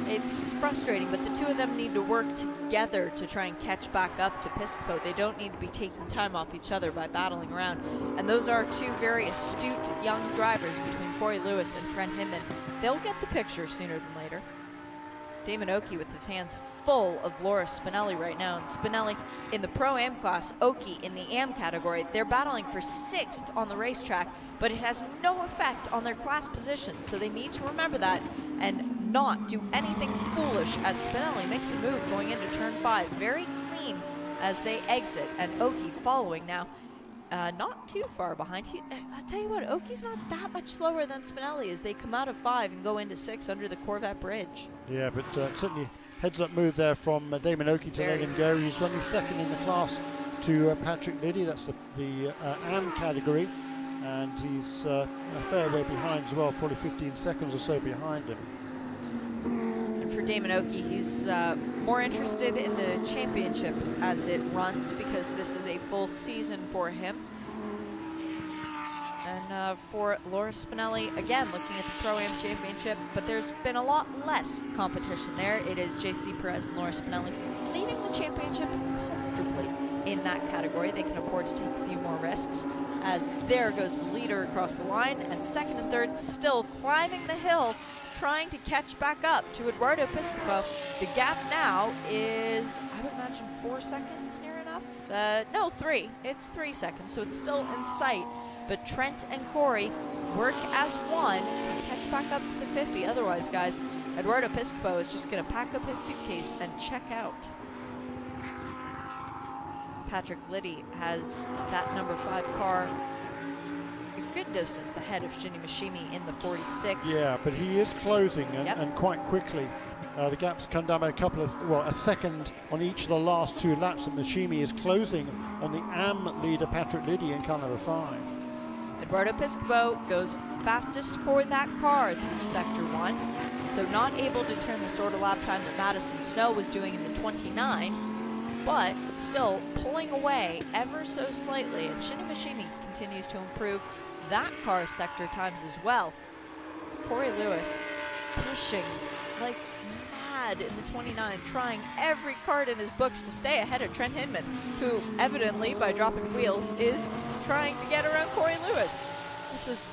It's frustrating, but the two of them need to work together to try and catch back up to Piscopo. They don't need to be taking time off each other by battling around. And those are two very astute young drivers between Corey Lewis and Trent Hinman. They'll get the picture sooner than later. Damon Oakey with his hands full of Loris Spinelli right now, and Spinelli in the Pro-Am class, Oakey in the Am category. They're battling for 6th on the racetrack, but it has no effect on their class position, so they need to remember that and not do anything foolish as Spinelli makes the move going into turn 5. Very clean as they exit, and Oakey following now. Not too far behind. I'll tell you what, Oakey's not that much slower than Spinelli as they come out of 5 and go into 6 under the Corvette bridge. Yeah, but certainly heads-up move there from Damon Oakey to let him go. He's only 2nd in the class to Patrick Liddy. That's the AM category, and he's a fair way behind as well, probably 15 seconds or so behind him. And for Damon Oakey, he's more interested in the championship as it runs because this is a full season for him. And for Loris Spinelli, again, looking at the Pro-Am Championship, but there's been a lot less competition there. It is JC Perez and Loris Spinelli leading the championship comfortably in that category. They can afford to take a few more risks, as there goes the leader across the line, and 2nd and 3rd still climbing the hill, trying to catch back up to Eduardo Piscopo. The gap now is, I would imagine, 4 seconds near enough. No, 3. It's 3 seconds, so it's still in sight but Trent and Corey work as one to catch back up to the 50. Otherwise, guys, Eduardo Piscopo is just going to pack up his suitcase and check out. Patrick Liddy has that number 5 car a good distance ahead of Shinny Mashimi in the 46. Yeah, but he is closing and quite quickly. The gap's come down by a second on each of the last 2 laps, and Mashimi is closing on the AM leader Patrick Liddy in car number 5. Eduardo Piscopo goes fastest for that car through sector 1, so not able to turn the sort of lap time that Madison Snow was doing in the 29, but still pulling away ever so slightly, and Shinny Mashimi continues to improve that car's sector times as well. Corey Lewis pushing like mad in the 29, trying every card in his books to stay ahead of Trent Hinman, who evidently, by dropping wheels, is trying to get around Corey Lewis. This is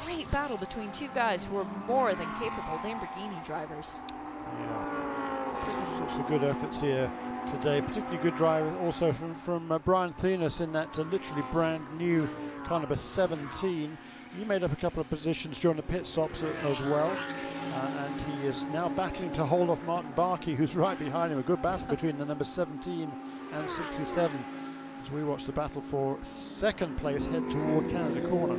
a great battle between 2 guys who are more than capable Lamborghini drivers. Yeah, sorts of good efforts here today, particularly good drive also from Brian Thenis in that literally brand new car number 17. He made up a couple of positions during the pit stops as well. And he is now battling to hold off Martin Barkey, who's right behind him. A good battle between the number 17 and 67 as we watch the battle for 2nd place head toward Canada Corner.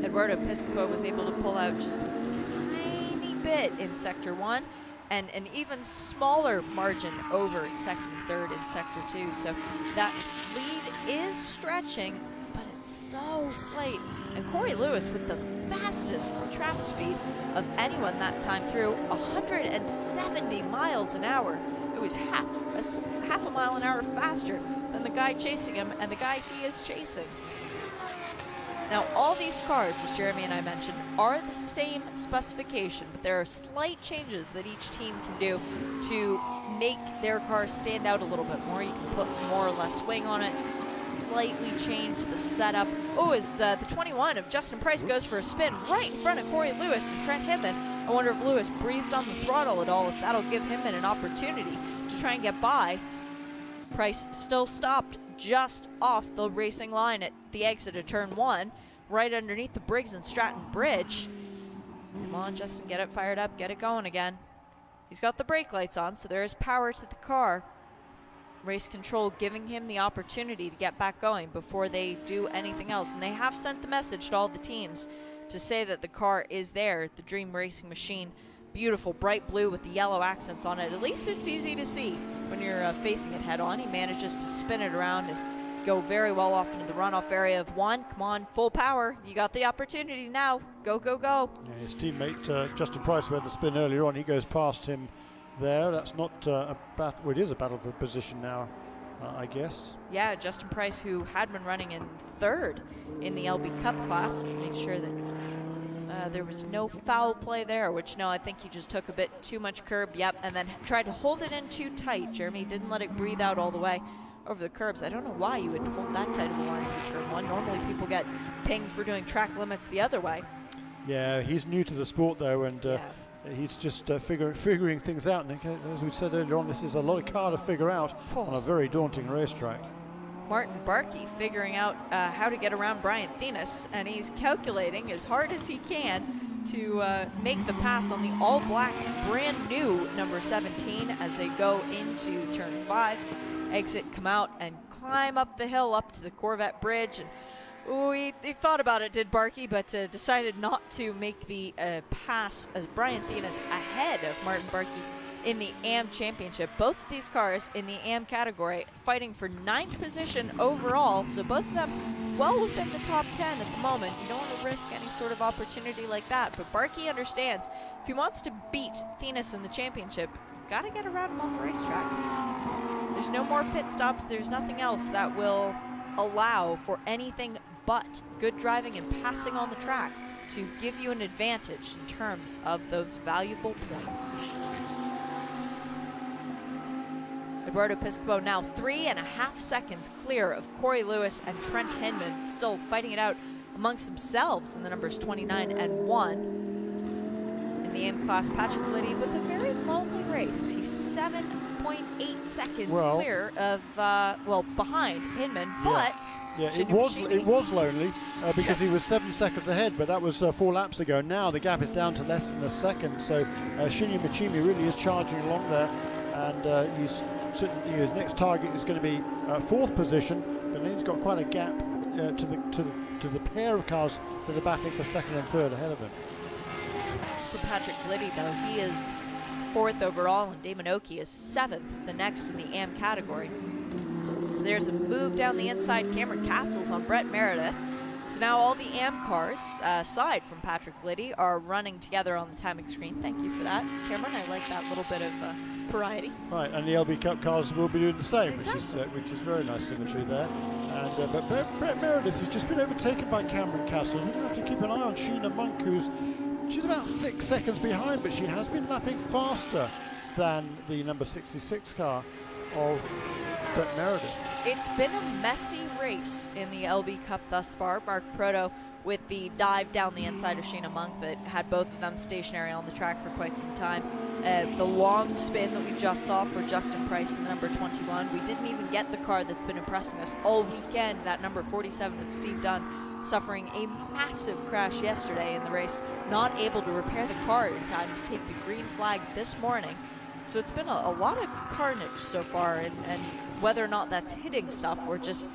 Eduardo Piscopo was able to pull out just a tiny bit in sector 1 and an even smaller margin over 2nd and 3rd in sector 2. So that lead is stretching, but it's so slight. And Corey Lewis with the fastest trap speed of anyone that time through, 170 miles an hour. It was half a mile an hour faster than the guy chasing him and the guy he is chasing. Now, all these cars, as Jeremy and I mentioned, are the same specification, but there are slight changes that each team can do to make their car stand out a little bit more. You can put more or less wing on it, slightly change the setup. Oh, as the 21 of Justin Price goes for a spin right in front of Corey Lewis and Trent Hinman. I wonder if Lewis breathed on the throttle at all, if that'll give Hinman an opportunity to try and get by. Price still stopped just off the racing line at the exit of turn 1, right underneath the Briggs and Stratton Bridge. Come on, Justin, get it fired up, get it going again. He's got the brake lights on, so there is power to the car. Race control giving him the opportunity to get back going before they do anything else. And they have sent the message to all the teams to say that the car is there, the Dream Racing Machine. Beautiful bright blue with the yellow accents on it. At least it's easy to see when you're facing it head on. He manages to spin it around and go very well off into the runoff area of 1. Come on, full power. You got the opportunity now. Go, go, go. Yeah, his teammate Justin Price, who had the spin earlier on, he goes past him there. That's not a battle. Well, it is a battle for position now, I guess. Yeah, Justin Price, who had been running in 3rd in the LB Cup class, to make sure that there was no foul play there, which no, I think he just took a bit too much curb, yep, and then tried to hold it in too tight. Jeremy didn't let it breathe out all the way over the curbs. I don't know why you would hold that tight of a line through turn 1. Normally people get pinged for doing track limits the other way. Yeah, he's new to the sport though, and he's just figuring things out. And as we said earlier on, this is a lot of car to figure out on a very daunting racetrack. Martin Barkey figuring out how to get around Brian Thenis, and he's calculating as hard as he can to make the pass on the all-black brand new number 17 as they go into turn 5. Exit, come out and climb up the hill up to the Corvette Bridge. And ooh, he thought about it, did Barkey, but decided not to make the pass as Brian Thenis ahead of Martin Barkey in the AM Championship. Both of these cars in the AM category fighting for 9th position overall, so both of them well within the top 10 at the moment. You don't want to risk any sort of opportunity like that, but Barkey understands if he wants to beat Thenis in the championship, you've got to get around him on the racetrack. There's no more pit stops, there's nothing else that will allow for anything but good driving and passing on the track to give you an advantage in terms of those valuable points. Eduardo Piscopo now 3.5 seconds clear of Corey Lewis and Trent Hinman, still fighting it out amongst themselves in the numbers 29 and 1. In the AM class, Patrick Liddy with a very lonely race. He's 7.8 seconds clear of, well, behind Hinman, but Yeah, it was lonely because he was 7 seconds ahead, but that was 4 laps ago. Now the gap is down to less than a second, so Shinya Michimi really is charging along there, and his next target is going to be 4th position, but then he's got quite a gap to the pair of cars that are battling for 2nd and 3rd ahead of him. For Patrick Liddy, though, he is 4th overall, and Damon Oki is 7th, the next in the AM category. There's a move down the inside. Cameron Castles on Brett Meredith. So now all the AM cars, aside from Patrick Liddy, are running together on the timing screen. Thank you for that, Cameron. I like that little bit of variety. Right, and the LB Cup cars will be doing the same, exactly. which is very nice symmetry there. And but Brett Meredith has just been overtaken by Cameron Castles. We're going to have to keep an eye on Sheena Monk, she's about 6 seconds behind, but she has been lapping faster than the number 66 car of Brett Meredith. It's been a messy race in the LB Cup thus far. Mark Proto with the dive down the inside of Sheena Monk that had both of them stationary on the track for quite some time. The long spin that we just saw for Justin Price in the number 21. We didn't even get the car that's been impressing us all weekend, that number 47 of Steve Dunn, suffering a massive crash yesterday in the race, not able to repair the car in time to take the green flag this morning. So it's been a lot of carnage so far, and whether or not that's hitting stuff or just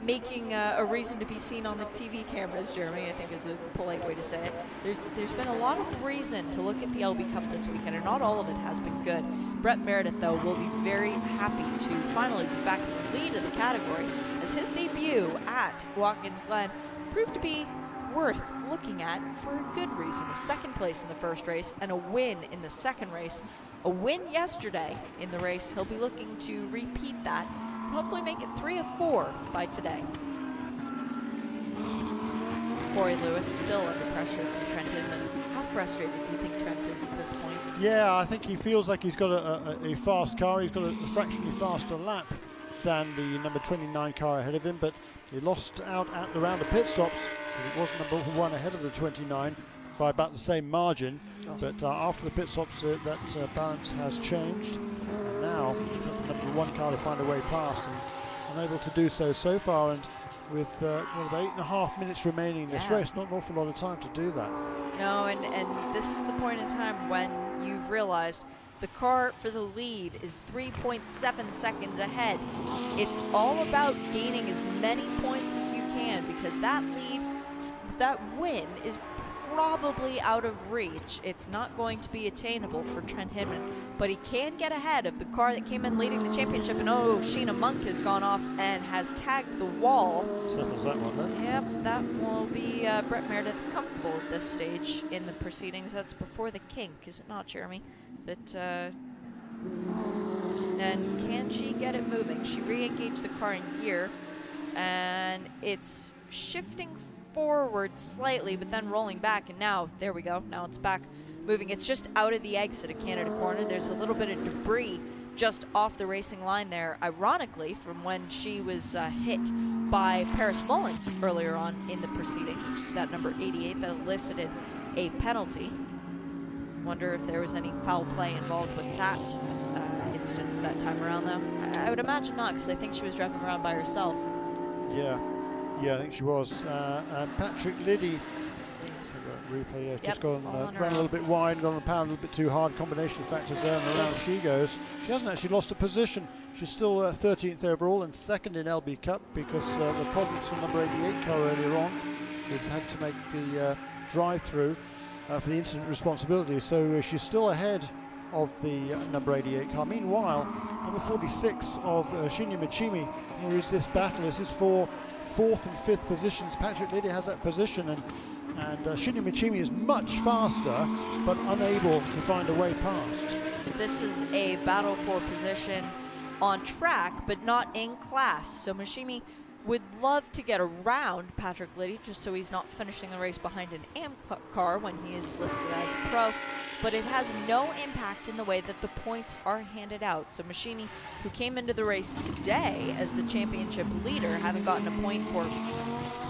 making a reason to be seen on the TV cameras, Jeremy, I think is a polite way to say it. There's been a lot of reason to look at the LB Cup this weekend, and not all of it has been good. Brett Meredith, though, will be very happy to finally be back in the lead of the category, as his debut at Watkins Glen proved to be worth looking at for a good reason. A 2nd place in the first race and a win in the 2nd race. A win yesterday in the race. He'll be looking to repeat that and hopefully make it 3 of 4 by today. Corey Lewis still under pressure from Trent Hinman. How frustrated do you think Trent is at this point? Yeah, I think he feels like he's got a fast car. He's got a fractionally faster lap than the number 29 car ahead of him, but he lost out at around the pit stops. It was number 1 ahead of the 29 by about the same margin, but after the pit stops that balance has changed, and now it's up to the number 1 car to find a way past, and unable to do so far, and with about 8.5 minutes remaining in this race, not an awful lot of time to do that. No, and this is the point in time when you've realized the car for the lead is 3.7 seconds ahead. It's all about gaining as many points as you can, because that lead, that win is probably out of reach. It's not going to be attainable for Trent Hinman, but he can get ahead of the car that came in leading the championship. And Sheena Monk has gone off and has tagged the wall. Settles that one then. Yep, that will be Brett Meredith comfortable at this stage in the proceedings. That's before the kink, is it not, Jeremy? That then can she get it moving? She re-engaged the car in gear, and it's shifting forward slightly, but then rolling back, and now, there we go, now it's back moving. It's just out of the exit at Canada Corner. There's a little bit of debris just off the racing line there, ironically, from when she was hit by Paris Mullins earlier on in the proceedings, that number 88 that elicited a penalty. Wonder if there was any foul play involved with that instance that time around, though. I would imagine not, because I think she was driving around by herself. Yeah, I think she was. And Patrick Liddy, replay, just gone, ran a little bit wide, gone on the pound a little bit too hard. Combination of factors there, and around she goes. She hasn't actually lost a position. She's still 13th overall and 2nd in LB Cup, because the problems from number 88 car earlier on, they've had to make the drive-through for the incident responsibility. So she's still ahead of the number 88 car. Meanwhile, number 46 of Shinya Michimi, here is this battle. This is for 4th and 5th positions. Patrick Liddy has that position, and Shinya Michimi is much faster, but unable to find a way past. This is a battle for position on track, but not in class. So Michimi would love to get around Patrick Liddy, just so he's not finishing the race behind an AM car when he is listed as a pro, but it has no impact in the way that the points are handed out. So Michimi, who came into the race today as the championship leader, having gotten a point for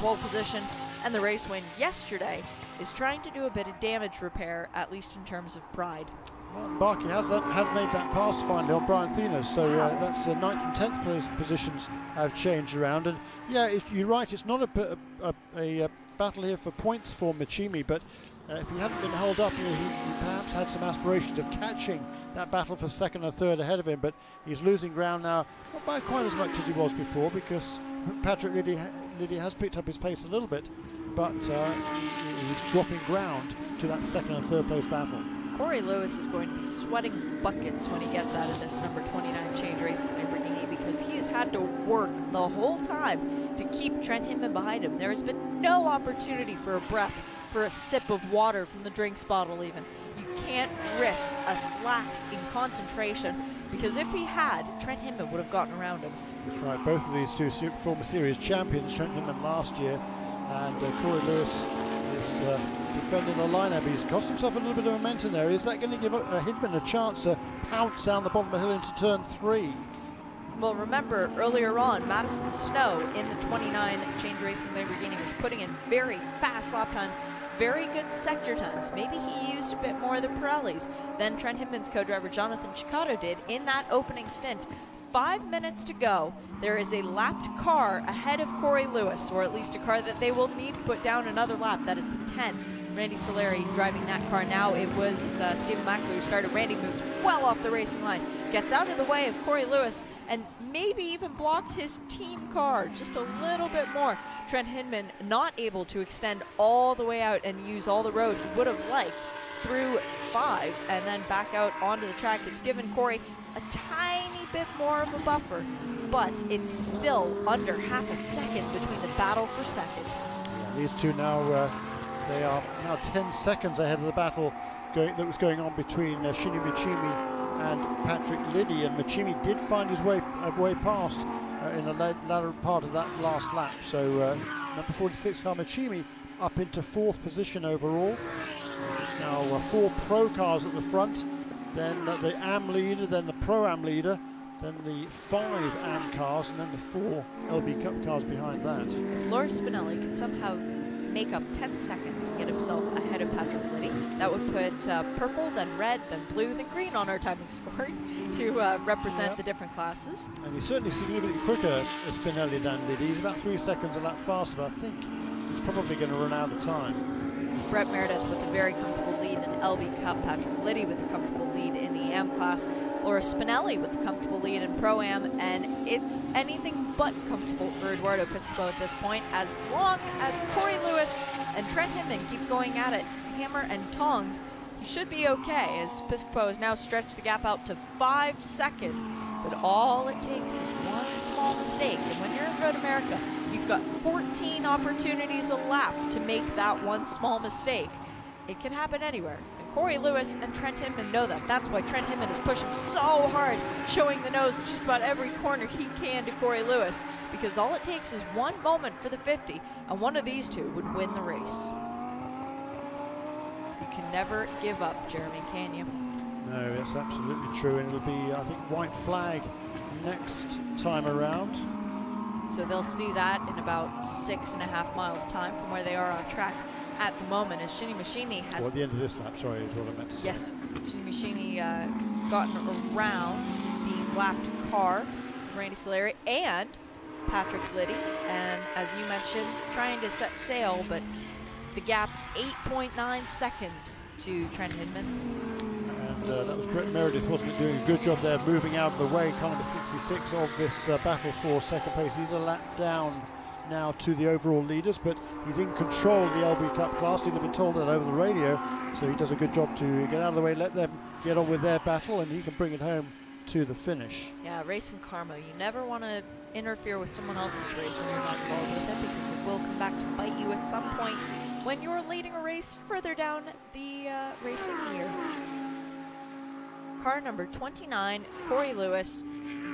pole position and the race win yesterday, is trying to do a bit of damage repair, at least in terms of pride. Martin Barkey has made that pass finally on Brian Thiener, so that's 9th and 10th place positions have changed around. And yeah, you're right, it's not a battle here for points for Machimi, but if he hadn't been held up, he perhaps had some aspirations of catching that battle for second and third ahead of him, but he's losing ground now, not by quite as much as he was before, because Patrick Liddy has picked up his pace a little bit, but he's dropping ground to that second and third place battle. Corey Lewis is going to be sweating buckets when he gets out of this number 29 Change Racing Lamborghini, because he has had to work the whole time to keep Trent Hinman behind him. There has been no opportunity for a breath, for a sip of water from the drinks bottle even. You can't risk a lax in concentration, because if he had, Trent Hinman would have gotten around him. That's right, both of these two former series champions, Trent Hinman last year, and Corey Lewis is defending the lineup. He's cost himself a little bit of momentum there. Is that going to give Hinman a chance to pounce down the bottom of the hill into turn 3? Well, remember earlier on, Madison Snow in the 29 Change Racing Lamborghini was putting in very fast lap times, very good sector times. Maybe he used a bit more of the Pirellis than Trent Hinman's co-driver Jonathan Chicotto did in that opening stint. 5 minutes to go. There is a lapped car ahead of Corey Lewis, or at least a car that they will need to put down another lap. That is the 10. Randy Soleri driving that car now. It was Stephen Mackley who started. Randy moves well off the racing line, gets out of the way of Corey Lewis, and maybe even blocked his team car just a little bit more. Trent Hinman not able to extend all the way out and use all the road he would have liked through 5 and then back out onto the track. It's given Corey a tiny bit more of a buffer, but it's still under half a second between the battle for second. Yeah, these two now, they are now 10 seconds ahead of the battle that was going on between Shinny Machimi and Patrick Liddy, and Machimi did find his way past in the latter part of that last lap. So number 46 car Machimi up into 4th position overall. Now 4 pro cars at the front, then the AM leader, then the Pro Am leader, then the 5 AM cars, and then the 4 LB Cup cars behind that. If Loris Spinelli could somehow make up 10 seconds and get himself ahead of Patrick Liddy, that would put purple, then red, then blue, then green on our timing score to represent the different classes. And he's certainly significantly quicker as Spinelli than Liddy. He's about 3 seconds a lap faster, but I think he's probably going to run out of time. Brett Meredith with a very comfortable lead in LB Cup, Patrick Liddy with a comfortable lead in the AM class, Laura Spinelli with a comfortable lead in Pro-Am, and it's anything but comfortable for Eduardo Piscopo at this point. As long as Corey Lewis and Trent Hinman keep going at it, hammer and tongs, he should be okay, as Piscopo has now stretched the gap out to 5 seconds. But all it takes is one small mistake, and when you're in Road America, you've got 14 opportunities a lap to make that one small mistake. It could happen anywhere, and Corey Lewis and Trent Hinman know that. That's why Trent Hinman is pushing so hard, showing the nose at just about every corner he can to Corey Lewis, because all it takes is one moment for the 50, and one of these two would win the race. You can never give up, Jeremy, can you? No, that's absolutely true, and it'll be, I think, white flag next time around. So they'll see that in about 6.5 miles time from where they are on track at the moment, as Shinny Machimi has... Or at the end of this lap, sorry, is what I meant to say. Yes, Shinny Machimi gotten around the lapped car of Randy Soleri and Patrick Liddy, and as you mentioned, trying to set sail, but the gap 8.9 seconds to Trent Hinman. And that was Brett Meredith, wasn't it, doing a good job there, moving out of the way, car number 66 of this battle for second place. He's a lap down now to the overall leaders, but he's in control of the LB Cup class. He'd have been told that over the radio, so he does a good job to get out of the way, let them get on with their battle, and he can bring it home to the finish. Yeah, racing karma. You never want to interfere with someone else's race when you're not involved with it, because it will come back to bite you at some point when you're leading a race further down the racing year. Car number 29, Corey Lewis.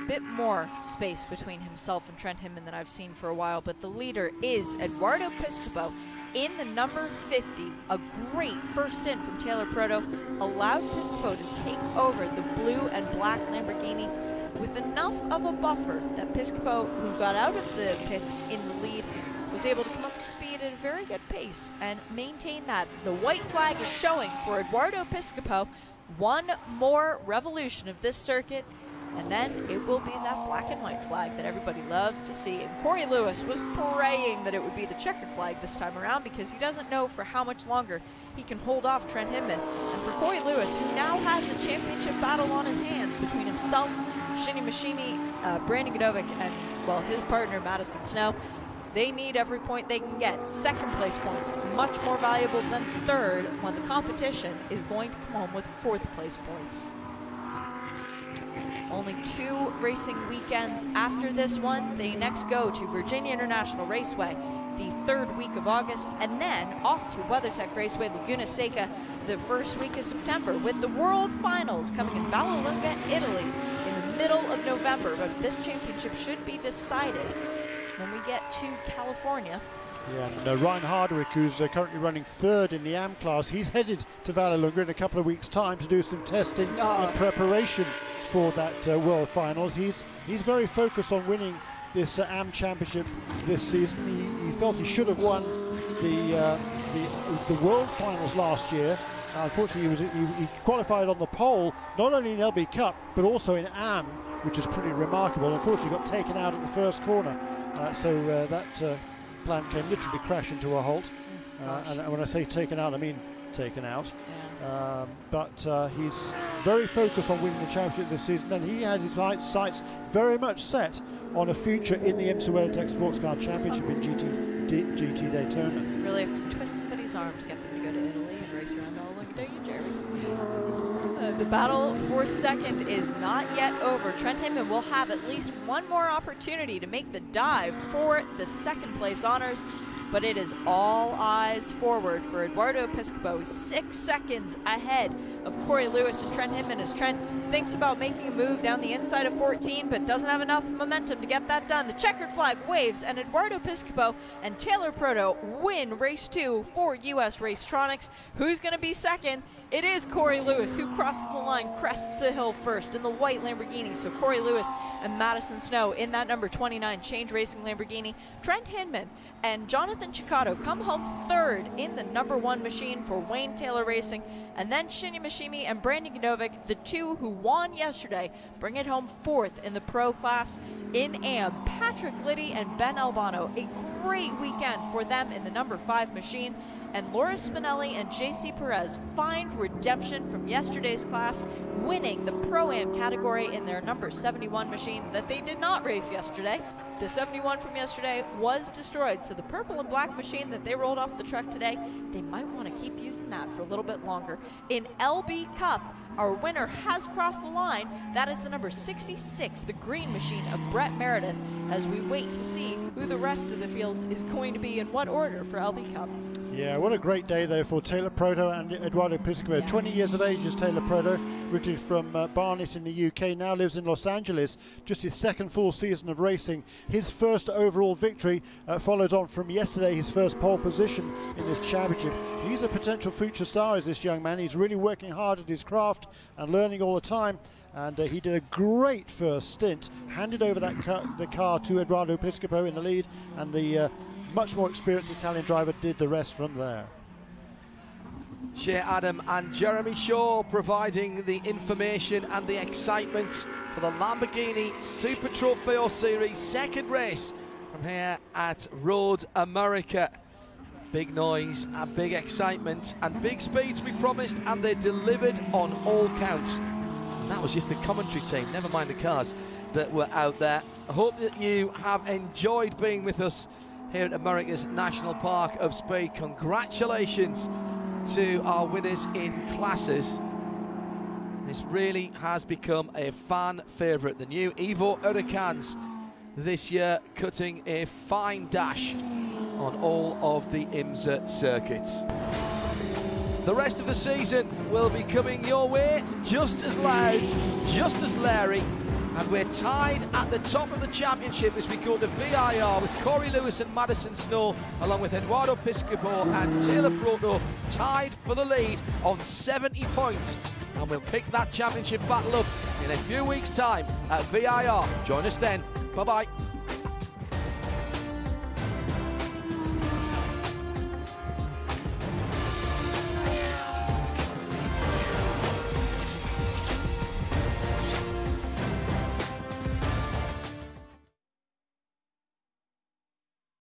A bit more space between himself and Trent Hinman than I've seen for a while, but the leader is Eduardo Piscopo in the number 50. A great first stint from Taylor Proto allowed Piscopo to take over the blue and black Lamborghini with enough of a buffer that Piscopo, who got out of the pits in the lead, was able to come up to speed at a very good pace and maintain that. The white flag is showing for Eduardo Piscopo One more revolution of this circuit, and then it will be that black and white flag that everybody loves to see. And Corey Lewis was praying that it would be the checkered flag this time around, because he doesn't know for how much longer he can hold off Trent Hinman. And for Corey Lewis, who now has a championship battle on his hands between himself, Shinny Machini, Brandon Godovic, and, well, his partner Madison Snow, they need every point they can get. Second place points, much more valuable than third when the competition is going to come home with fourth place points. Only 2 racing weekends after this one. They next go to Virginia International Raceway the 3rd week of August, and then off to WeatherTech Raceway Laguna Seca the first week of September, with the World Finals coming in Vallelunga, Italy in the middle of November. But this championship should be decided when we get to California. Yeah, and Ryan Hardwick, who's currently running 3rd in the AM class, he's headed to Vallelunga in a couple of weeks' time to do some testing in preparation for that World Finals. He's very focused on winning this AM Championship this season. He felt he should have won the World Finals last year. Unfortunately, he qualified on the pole, not only in LB Cup, but also in AM, which is pretty remarkable. Unfortunately, got taken out at the first corner. So that plan came literally crash into a halt. And when I say taken out, I mean taken out. But he's very focused on winning the championship this season, and he has his sights very much set on a future in the IMSA WeatherTech Sports Car Championship in GT Daytona. Really have to twist somebody's arm to get them to go to Italy and race around all like days, Jerry. The battle for second is not yet over. Trent Hinman will have at least one more opportunity to make the dive for the second place honors, but it is all eyes forward for Eduardo Piscopo, 6 seconds ahead of Corey Lewis and Trent Hinman, as Trent thinks about making a move down the inside of 14, but doesn't have enough momentum to get that done. The checkered flag waves, and Eduardo Piscopo and Taylor Proto win race 2 for US Racetronics. Who's going to be second? It is Corey Lewis, who crosses the line, crests the hill first in the white Lamborghini. So Corey Lewis and Madison Snow in that number 29 Change Racing Lamborghini. Trent Hinman and Jonathan Ciccato come home 3rd in the number 1 machine for Wayne Taylor Racing. And then Shinny Mashimi and Brandon Godovic, the 2 who won yesterday, bring it home 4th in the pro class. In AM, Patrick Liddy and Ben Albano, a great weekend for them in the number 5 machine. And Laura Spinelli and JC Perez find redemption from yesterday's class, winning the Pro-Am category in their number 71 machine that they did not race yesterday. The 71 from yesterday was destroyed, so the purple and black machine that they rolled off the truck today, they might want to keep using that for a little bit longer. In LB Cup, our winner has crossed the line. That is the number 66, the green machine of Brett Meredith, as we wait to see who the rest of the field is going to be in what order for LB Cup. Yeah, what a great day though for Taylor Proto and Eduardo Piscopo. 20 years of age is Taylor Proto, originally from Barnet in the UK, now lives in Los Angeles. Just his 2nd full season of racing. His first overall victory followed on from yesterday, his first pole position in this championship. He's a potential future star, is this young man. He's really working hard at his craft and learning all the time. And he did a great first stint, handed over the car to Eduardo Piscopo in the lead, and the much more experienced Italian driver did the rest from there. Shea Adam and Jeremy Shaw providing the information and the excitement for the Lamborghini Super Trofeo Series 2nd race from here at Road America. Big noise and big excitement and big speeds we promised, and they delivered on all counts. And that was just the commentary team, never mind the cars that were out there. I hope that you have enjoyed being with us here at America's National Park of Speed. Congratulations to our winners in classes. This really has become a fan favourite. The new Evo Huracans this year cutting a fine dash on all of the IMSA circuits. The rest of the season will be coming your way, just as loud, just as Larry. And we're tied at the top of the championship as we go to VIR with Corey Lewis and Madison Snow, along with Eduardo Piscopo and Taylor Proto, tied for the lead on 70 points. And we'll pick that championship battle up in a few weeks' time at VIR. Join us then. Bye-bye.